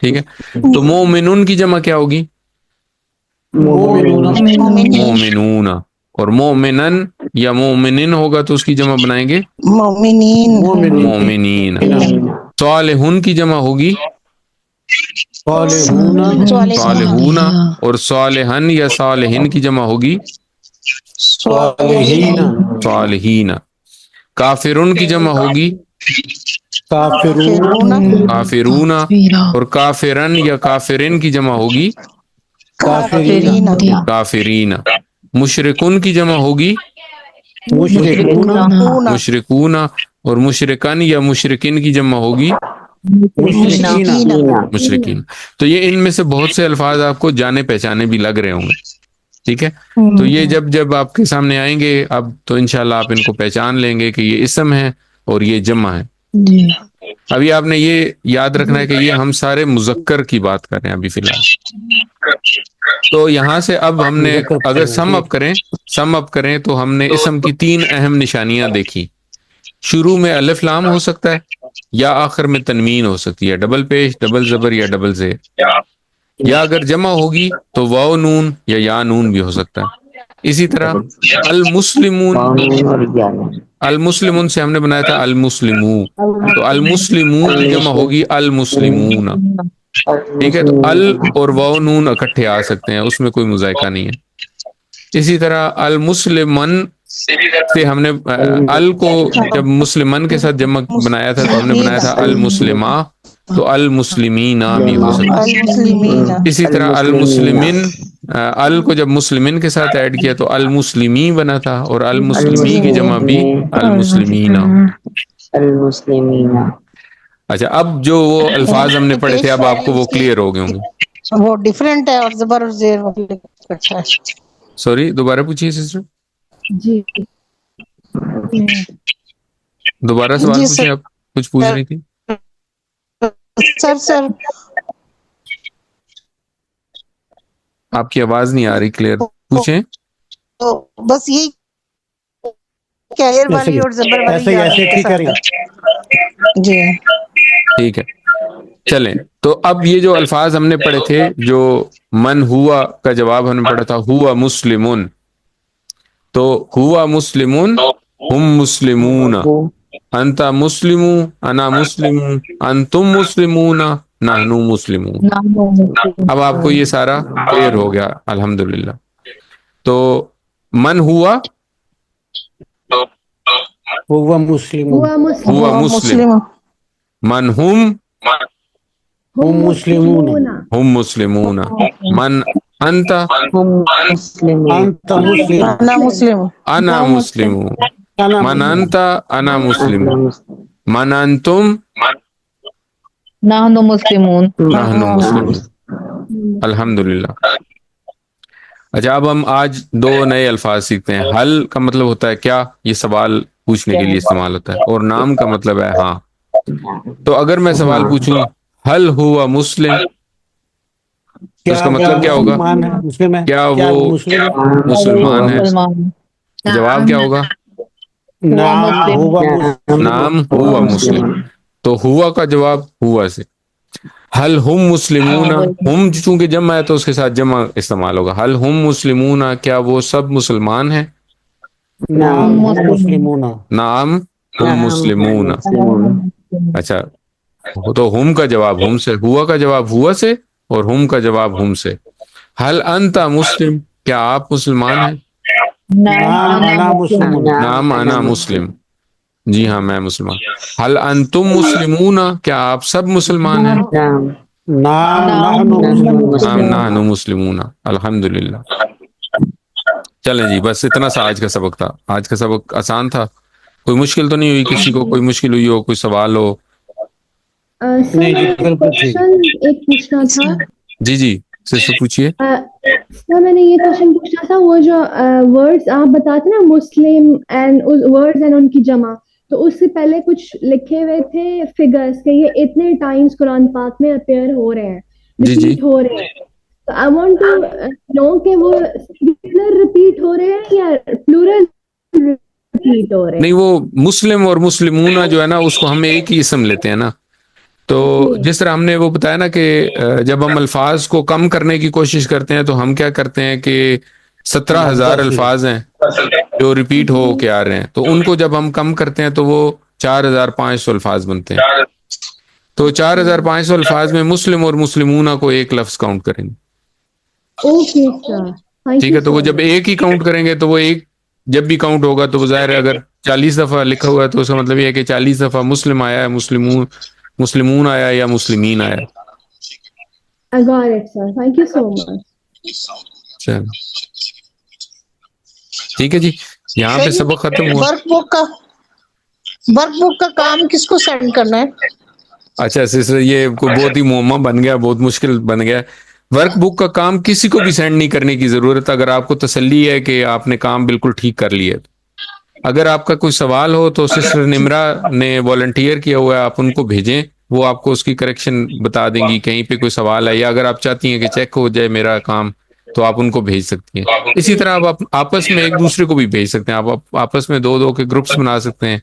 ٹھیک ہے، تو مومنون کی جمع کیا ہوگی؟ مومنون. اور مومنن یا مومنن ہوگا تو اس کی جمع بنائیں گے مومنین. مومنین. صالحون کی جمع ہوگی صالحون، اور صالحن یا صالحین کی جمع ہوگی صالحین. کافرون کی جمع ہوگی کافرون، اور کافرن یا کافرین کی جمع ہوگی کافرین. مشرکون کی جمع ہوگی مشرکون، اور مشرکان یا مشرکین کی جمع ہوگی مشرکین. تو یہ ان میں سے بہت سے الفاظ آپ کو جانے پہچانے بھی لگ رہے ہوں گے. ٹھیک ہے، تو یہ جب آپ کے سامنے آئیں گے اب تو انشاءاللہ آپ ان کو پہچان لیں گے کہ یہ اسم ہے اور یہ جمع ہے. ابھی آپ نے یہ یاد رکھنا ہے کہ یہ ہم سارے مذکر کی بات کر رہے ہیں ابھی فی الحال. تو یہاں سے اب ہم نے اگر سم اپ کریں تو ہم نے اسم کی 3 اہم نشانیاں دیکھی. شروع میں الف لام ہو سکتا ہے، یا آخر میں تنوین ہو سکتی ہے، ڈبل پیش، ڈبل زبر یا ڈبل زیر. یا اگر جمع ہوگی تو واو نون یا نون بھی ہو سکتا ہے. اسی طرح المسلمون، المسلمون سے ہم نے بنایا تھا المسلمو، تو المسلمو کی جمع ہوگی المسلمون. ٹھیک ہے، تو ال اور واو نون اکٹھے آ سکتے ہیں، اس میں کوئی مذائقہ نہیں ہے. اسی طرح المسلمن سے ہم نے ال کو جب مسلمن کے ساتھ جمع بنایا تھا تو ہم نے بنایا تھا المسلمہ، تو المسلمین بھی ہو سکتا ہے. اسی طرح المسلمین، ال کو جب مسلمین کے ساتھ ایڈ کیا تو المسلمی بنا تھا، اور المسلمی کی جمع بھی المسلمین. اچھا، اب جو وہ الفاظ ہم نے پڑھے تھے اب آپ کو وہ کلیئر ہو گئے ہوں گے. وہ ڈیفرنٹ ہے اور زبر اور زیر. اچھا سوری، دوبارہ پوچھیے سسٹر. جی دوبارہ سوال پوچھیں، آپ کچھ پوچھ رہی تھی. سر آپ کی آواز نہیں آ رہی کلیئر، پوچھیں. تو بس یہی کیریئر والی اور زبر والی ایسے ٹھیک ہے. جی ٹھیک ہے، چلیں. تو اب یہ جو الفاظ ہم نے پڑھے تھے، جو من ہوا کا جواب ہم نے پڑھا تھا ہوا مسلمون، تو ہوا مسلمون، ہم مسلمون، انت مسلم، انا مسلم، انتم مسلمون، نحن مسلمون. اب آپ کو یہ سارا کلیئر ہو گیا الحمدللہ. تو من ہوا ہوا مسلم، ہوا مسلم، من ہم ہم مسلمون، ہم مسلمون، من انت انت مسلم، انا مسلم، انا مسلم، من انت انا مسلم، من انتم نحن مسلمون. نحن مسلمون. الحمدللہ. اچھا، اب ہم آج 2 نئے الفاظ سیکھتے ہیں. حل کا مطلب ہوتا ہے کیا، یہ سوال پوچھنے کے لیے استعمال ہوتا ہے، اور نام کا مطلب ہے ہاں. تو اگر میں سوال پوچھوں حل ہوا مسلم، تو اس کا مطلب کیا ہوگا؟ کیا وہ مسلمان ہے؟ جواب کیا ہوگا؟ نام ہوا مسلم. تو ہوا کا جواب ہوا سے. حل ہم مسلمون، ہم چونکہ جمع ہے تو اس کے ساتھ جمع استعمال ہوگا. حل ہم مسلمون، کیا وہ سب مسلمان ہیں؟ نعم مسلمون. نعم ہم مسلمون. اچھا، تو ہم کا جواب ہم سے، ہوا کا جواب ہوا سے، اور ہم کا جواب ہم سے. حل انت مسلم، کیا آپ مسلمان ہیں؟ نعم انا مسلم. نعم انا مسلم. جی ہاں میں مسلمان. حل انتم مسلمون، کیا آپ سب مسلمان ہیں؟ نعم نام نحن ہم مسلمون. نحن مسلمون، الحمدللہ. چلیں جی، بس اتنا سا آج کا سبق تھا. آج کا سبق آسان تھا، کوئی مشکل تو نہیں ہوئی کسی کو؟ کوئی مشکل ہوئی ہو، کوئی سوال ہو؟ سر نہیں میں جی نے بالکل ٹھیک. کوشچن ایک پوچھنا تھا. جی جی سسٹر پوچھیے. سر میں نے یہ کوشچن پوچھنا تھا، وہ جو ورڈز آپ بتاتے نا مسلم اینڈ ورڈز اینڈ ان کی جمع، تو اس سے پہلے کچھ لکھے ہوئے تھے فگرز کہ یہ اتنے ٹائمز قرآن پاک میں اپیئر ہو رہے ہیں، جی جی ریپیٹ ہو رہے ہیں. تو آئی وانٹ ٹو نو کہ وہ سنگولر ریپیٹ ہو رہے ہیں یا پلورل ریپیٹ ہو رہے نہیں، وہ مسلم اور مسلمون جو ہے نا، اس کو ہم ایک ہی اسم لیتے ہیں نا. تو ہیں؟ جس طرح ہم نے وہ بتایا نا کہ جب ہم الفاظ کو کم کرنے کی کوشش کرتے ہیں تو ہم کیا کرتے ہیں کہ 17,000 الفاظ ہیں جو ریپیٹ ہو کے آ رہے ہیں، تو ان کو جب ہم کم کرتے ہیں تو وہ 4,500 الفاظ بنتے ہیں. تو 4,500 الفاظ میں مسلم اور مسلمون کو ایک لفظ کاؤنٹ کریں گے. اوکے سر، تھینک ٹھیک یو ہے، تو سو وہ جب مچ. ایک ہی کاؤنٹ کریں گے تو وہ ایک جب بھی کاؤنٹ ہوگا تو وہ ظاہر ہے اگر 40 دفعہ لکھا ہوا ہے تو اس کا مطلب یہ ہے کہ 40 دفعہ مسلم آیا ہے، مسلمون آیا یا مسلمین آیا. I got it, sir. Thank you so much. چل ٹھیک ہے جی، یہاں پہ سبق ختم ہوا. ورک بک کا کام کس کو سینڈ کرنا ہے؟ اچھا سسٹر، یہ کوئی بہت ہی معمہ بن گیا، بہت مشکل بن گیا. ورک بک کا کام کسی کو بھی سینڈ نہیں کرنے کی ضرورت. اگر آپ کو تسلی ہے کہ آپ نے کام بالکل ٹھیک کر لیا، اگر آپ کا کوئی سوال ہو تو سسٹر نمرا نے والنٹیئر کیا ہوا ہے، آپ ان کو بھیجیں، وہ آپ کو اس کی کریکشن بتا دیں گی. کہیں پہ کوئی سوال ہے یا اگر آپ چاہتی ہیں کہ چیک ہو جائے میرا کام تو آپ ان کو بھیج سکتی ہیں. اسی طرح آپ آپس میں ایک دوسرے کو بھی بھیج سکتے ہیں. آپ آپس میں دو کے گروپس بنا سکتے ہیں.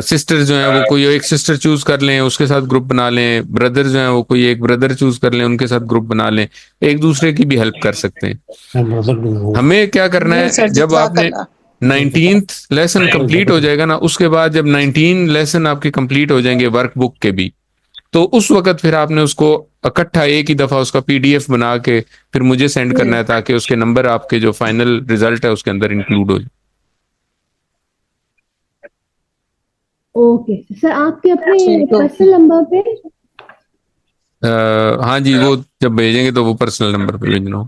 سسٹر جو ہیں وہ کوئی ایک سسٹر چوز کر لیں، اس کے ساتھ گروپ بنا لیں. بردر جو ہیں وہ کوئی ایک بردر چوز کر لیں، ان کے ساتھ گروپ بنا لیں. ایک دوسرے کی بھی ہیلپ کر سکتے ہیں. ہمیں کیا کرنا نہیں ہے، سر، جب آپ جزاک نے اللہ. 19th لیسن کمپلیٹ ہو جائے گا نا، اس کے بعد جب 19 لیسن آپ کے کمپلیٹ ہو جائیں گے ورک بک کے بھی، تو اس وقت پھر آپ نے اس کو اکٹھا ایک ہی دفعہ اس کا PDF بنا کے پھر مجھے سینڈ کرنا ہے تاکہ اس کے نمبر آپ کے جو فائنل رزلٹ ہے اس کے اندر انکلوڈ ہو جائے. اوکے سر، آپ کے اپنے ٹھیک ہے. پرسنل نمبر پہ؟ ہاں جی، وہ جب بھیجیں گے تو وہ پرسنل نمبر پہ بھیجنا ہو.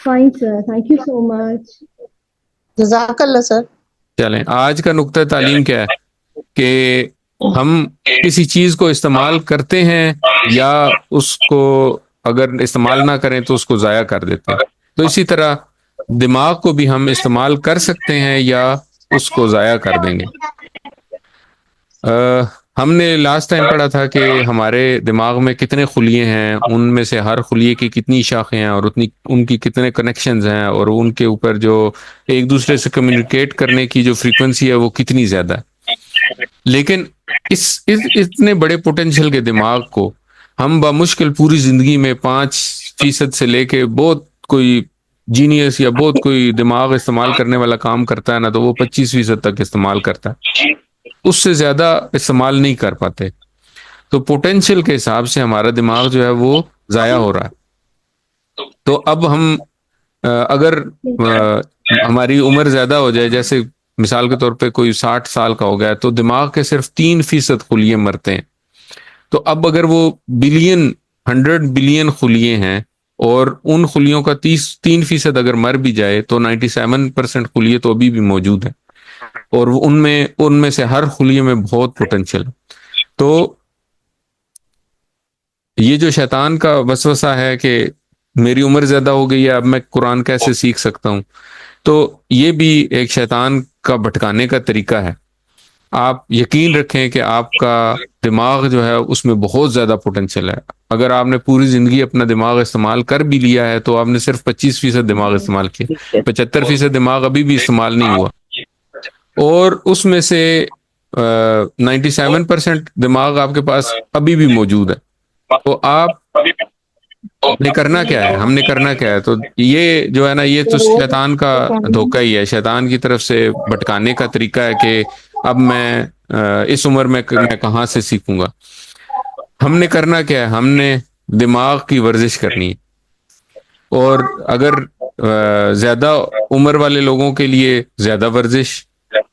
Fine sir, thank you so much. جزاک اللہ سر. چلیں، آج کا نقطہ تعلیم کیا ہے کہ ہم کسی چیز کو استعمال کرتے ہیں یا اس کو اگر استعمال نہ کریں تو اس کو ضائع کر دیتے ہیں. تو اسی طرح دماغ کو بھی ہم استعمال کر سکتے ہیں یا اس کو ضائع کر دیں گے. ہم نے لاسٹ ٹائم پڑھا تھا کہ ہمارے دماغ میں کتنے خلیے ہیں، ان میں سے ہر خلیے کی کتنی شاخیں ہیں اور ان کی کتنے کنیکشنز ہیں، اور ان کے اوپر جو ایک دوسرے سے کمیونیکیٹ کرنے کی جو فریکوینسی ہے وہ کتنی زیادہ ہے. لیکن اتنے بڑے پوٹینشیل کے دماغ کو ہم بمشکل پوری زندگی میں 5% سے لے کے بہت کوئی جینیس یا بہت کوئی دماغ استعمال کرنے والا کام کرتا ہے نا، تو وہ 25% تک استعمال کرتا ہے، اس سے زیادہ استعمال نہیں کر پاتے. تو پوٹینشیل کے حساب سے ہمارا دماغ جو ہے وہ ضائع ہو رہا ہے. تو اب ہم اگر ہماری عمر زیادہ ہو جائے، جیسے مثال کے طور پہ کوئی 60 سال کا ہو گیا، تو دماغ کے صرف 3% خلیے مرتے ہیں. تو اب اگر وہ 100 بلین خلیے ہیں اور ان خلیوں کا 3% اگر مر بھی جائے تو 97% خلیے تو ابھی بھی موجود ہیں، اور ان میں سے ہر خلیے میں بہت پوٹینشیل. تو یہ جو شیطان کا وسوسہ ہے کہ میری عمر زیادہ ہو گئی ہے، اب میں قرآن کیسے سیکھ سکتا ہوں، تو یہ بھی ایک شیطان کا بھٹکانے کا طریقہ ہے. آپ یقین رکھیں کہ آپ کا دماغ جو ہے اس میں بہت زیادہ پوٹینشیل ہے. اگر آپ نے پوری زندگی اپنا دماغ استعمال کر بھی لیا ہے تو آپ نے صرف 25% دماغ استعمال کیا، 75% دماغ ابھی بھی استعمال نہیں ہوا، اور اس میں سے 97% دماغ آپ کے پاس ابھی بھی موجود ہے. تو آپ نے کرنا کیا ہے، ہم نے کرنا کیا ہے، تو یہ جو ہے نا، یہ تو شیطان کا دھوکہ ہی ہے، شیطان کی طرف سے بھٹکانے کا طریقہ ہے کہ اب میں اس عمر میں کہاں سے سیکھوں گا. ہم نے کرنا کیا ہے، ہم نے دماغ کی ورزش کرنی ہے. اور اگر زیادہ عمر والے لوگوں کے لیے زیادہ ورزش،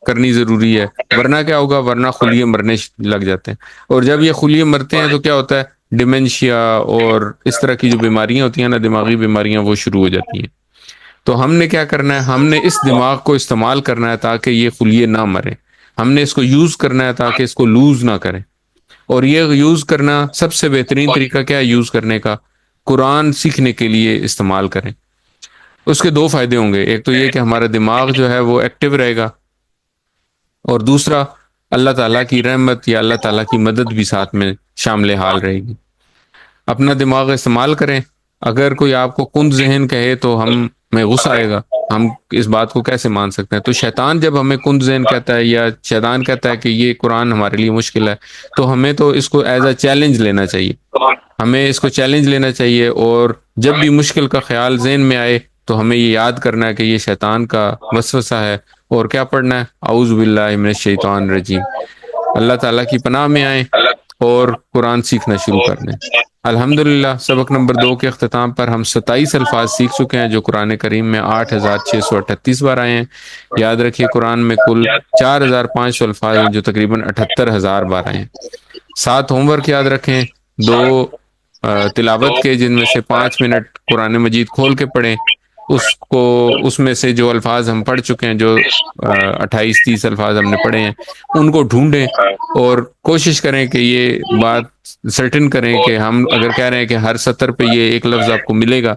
کرنی ضروری ہے، ورنہ کیا ہوگا، ورنہ خلیے مرنے لگ جاتے ہیں، اور جب یہ خلیے مرتے ہیں تو کیا ہوتا ہے، ڈیمنشیا اور اس طرح کی جو بیماریاں ہوتی ہیں نا، دماغی بیماریاں، وہ شروع ہو جاتی ہیں۔ تو ہم نے کیا کرنا ہے، ہم نے اس دماغ کو استعمال کرنا ہے تاکہ یہ خلیے نہ مریں، ہم نے اس کو یوز کرنا ہے تاکہ اس کو لوز نہ کریں۔ اور یہ یوز کرنا سب سے بہترین طریقہ کیا ہے یوز کرنے کا، قرآن سیکھنے کے لیے استعمال کریں۔ اس کے دو فائدے ہوں گے، ایک تو یہ کہ ہمارا دماغ جو ہے وہ ایکٹیو رہے گا، اور دوسرا اللہ تعالیٰ کی رحمت یا اللہ تعالیٰ کی مدد بھی ساتھ میں شامل حال رہے گی۔ اپنا دماغ استعمال کریں۔ اگر کوئی آپ کو کند ذہن کہے تو ہم میں غصہ آئے گا، ہم اس بات کو کیسے مان سکتے ہیں؟ تو شیطان جب ہمیں کند ذہن کہتا ہے یا شیطان کہتا ہے کہ یہ قرآن ہمارے لیے مشکل ہے، تو ہمیں تو اس کو ایز اے چیلنج لینا چاہیے، ہمیں اس کو چیلنج لینا چاہیے، اور جب بھی مشکل کا خیال ذہن میں آئے تو ہمیں یہ یاد کرنا ہے کہ یہ شیطان کا وسوسہ ہے، اور کیا پڑھنا ہے، اعوذ باللہ من الشیطان الرجیم، اللہ تعالیٰ کی پناہ میں آئیں اور قرآن سیکھنا شروع کر دیں۔ الحمدللہ سبق نمبر 2 کے اختتام پر ہم 27 الفاظ سیکھ چکے ہیں جو قرآن کریم میں 8638 بار آئے ہیں۔ یاد رکھیے قرآن میں کل 4500 الفاظ ہیں جو تقریباً 78000 بار آئے ہیں۔ 7 ہوم ورک یاد رکھیں، 2 تلاوت کے، جن میں سے 5 منٹ قرآن مجید کھول کے پڑھیں، اس میں سے جو الفاظ ہم پڑھ چکے ہیں، جو 28-30 الفاظ ہم نے پڑھے ہیں، ان کو ڈھونڈیں اور کوشش کریں کہ یہ بات سرٹن کریں کہ ہم اگر کہہ رہے ہیں کہ ہر سطر پہ یہ ایک لفظ آپ کو ملے گا،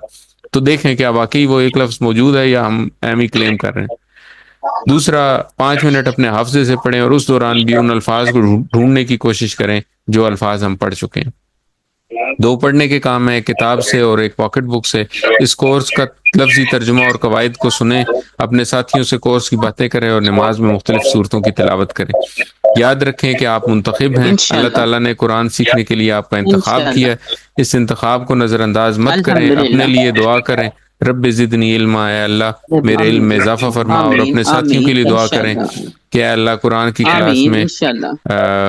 تو دیکھیں کیا واقعی وہ ایک لفظ موجود ہے یا ہم ایم ہی کلیم کر رہے ہیں۔ دوسرا، 5 منٹ اپنے حافظے سے پڑھیں، اور اس دوران بھی ان الفاظ کو ڈھونڈنے کی کوشش کریں جو الفاظ ہم پڑھ چکے ہیں۔ 2 پڑھنے کے کام ہے، کتاب سے اور ایک پاکٹ بک سے۔ اس کورس کا لفظی ترجمہ اور قواعد کو سنیں، اپنے ساتھیوں سے کورس کی باتیں کریں، اور نماز میں مختلف صورتوں کی تلاوت کریں۔ یاد رکھیں کہ آپ منتخب ہیں، اللہ تعالیٰ نے قرآن سیکھنے کے لیے آپ کا انتخاب کیا ہے، اس انتخاب کو نظر انداز مت کریں، اپنے لیے دعا کریں، رب زدنی علما، اے اللہ میرے علم میں اضافہ فرما، اور اپنے ساتھیوں کے لیے دعا کریں کہ اے اللہ قرآن کی کلاس میں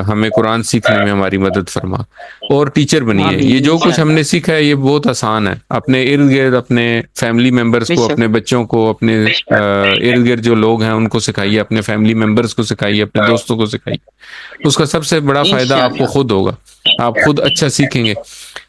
ہمیں قرآن سیکھنے میں ہماری مدد فرما، اور ٹیچر بنیے۔ یہ جو کچھ ہم نے سیکھا ہے یہ بہت آسان ہے، اپنے ارد گرد اپنے فیملی ممبرز کو، اپنے بچوں کو، اپنے ارد گرد جو لوگ ہیں ان کو سکھائیے، اپنے فیملی ممبرز کو سکھائیے، اپنے دوستوں کو سکھائیے۔ اس کا سب سے بڑا فائدہ آپ کو خود ہوگا، آپ خود اچھا سیکھیں گے،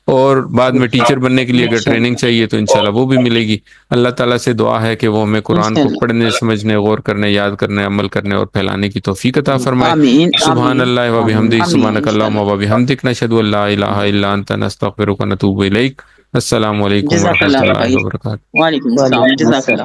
اور بعد میں ٹیچر بننے کے لیے اگر ٹریننگ چاہیے تو انشاءاللہ وہ بھی ملے گی۔ اللہ تعالیٰ سے دعا ہے کہ وہ ہمیں قرآن کو پڑھنے، سمجھنے، غور کرنے، یاد کرنے، عمل کرنے اور پھیلانے کی توفیق عطا فرمائے۔ سبحان اللہ و بحمدہ، سبحانک اللہم و بحمدک، نشہد ان لا الہ الا انت، نستغفرک و نتوب الیک۔ السلام علیکم ورحمۃ اللہ وبرکاتہ۔ وعلیکم السلام، جزاک اللہ۔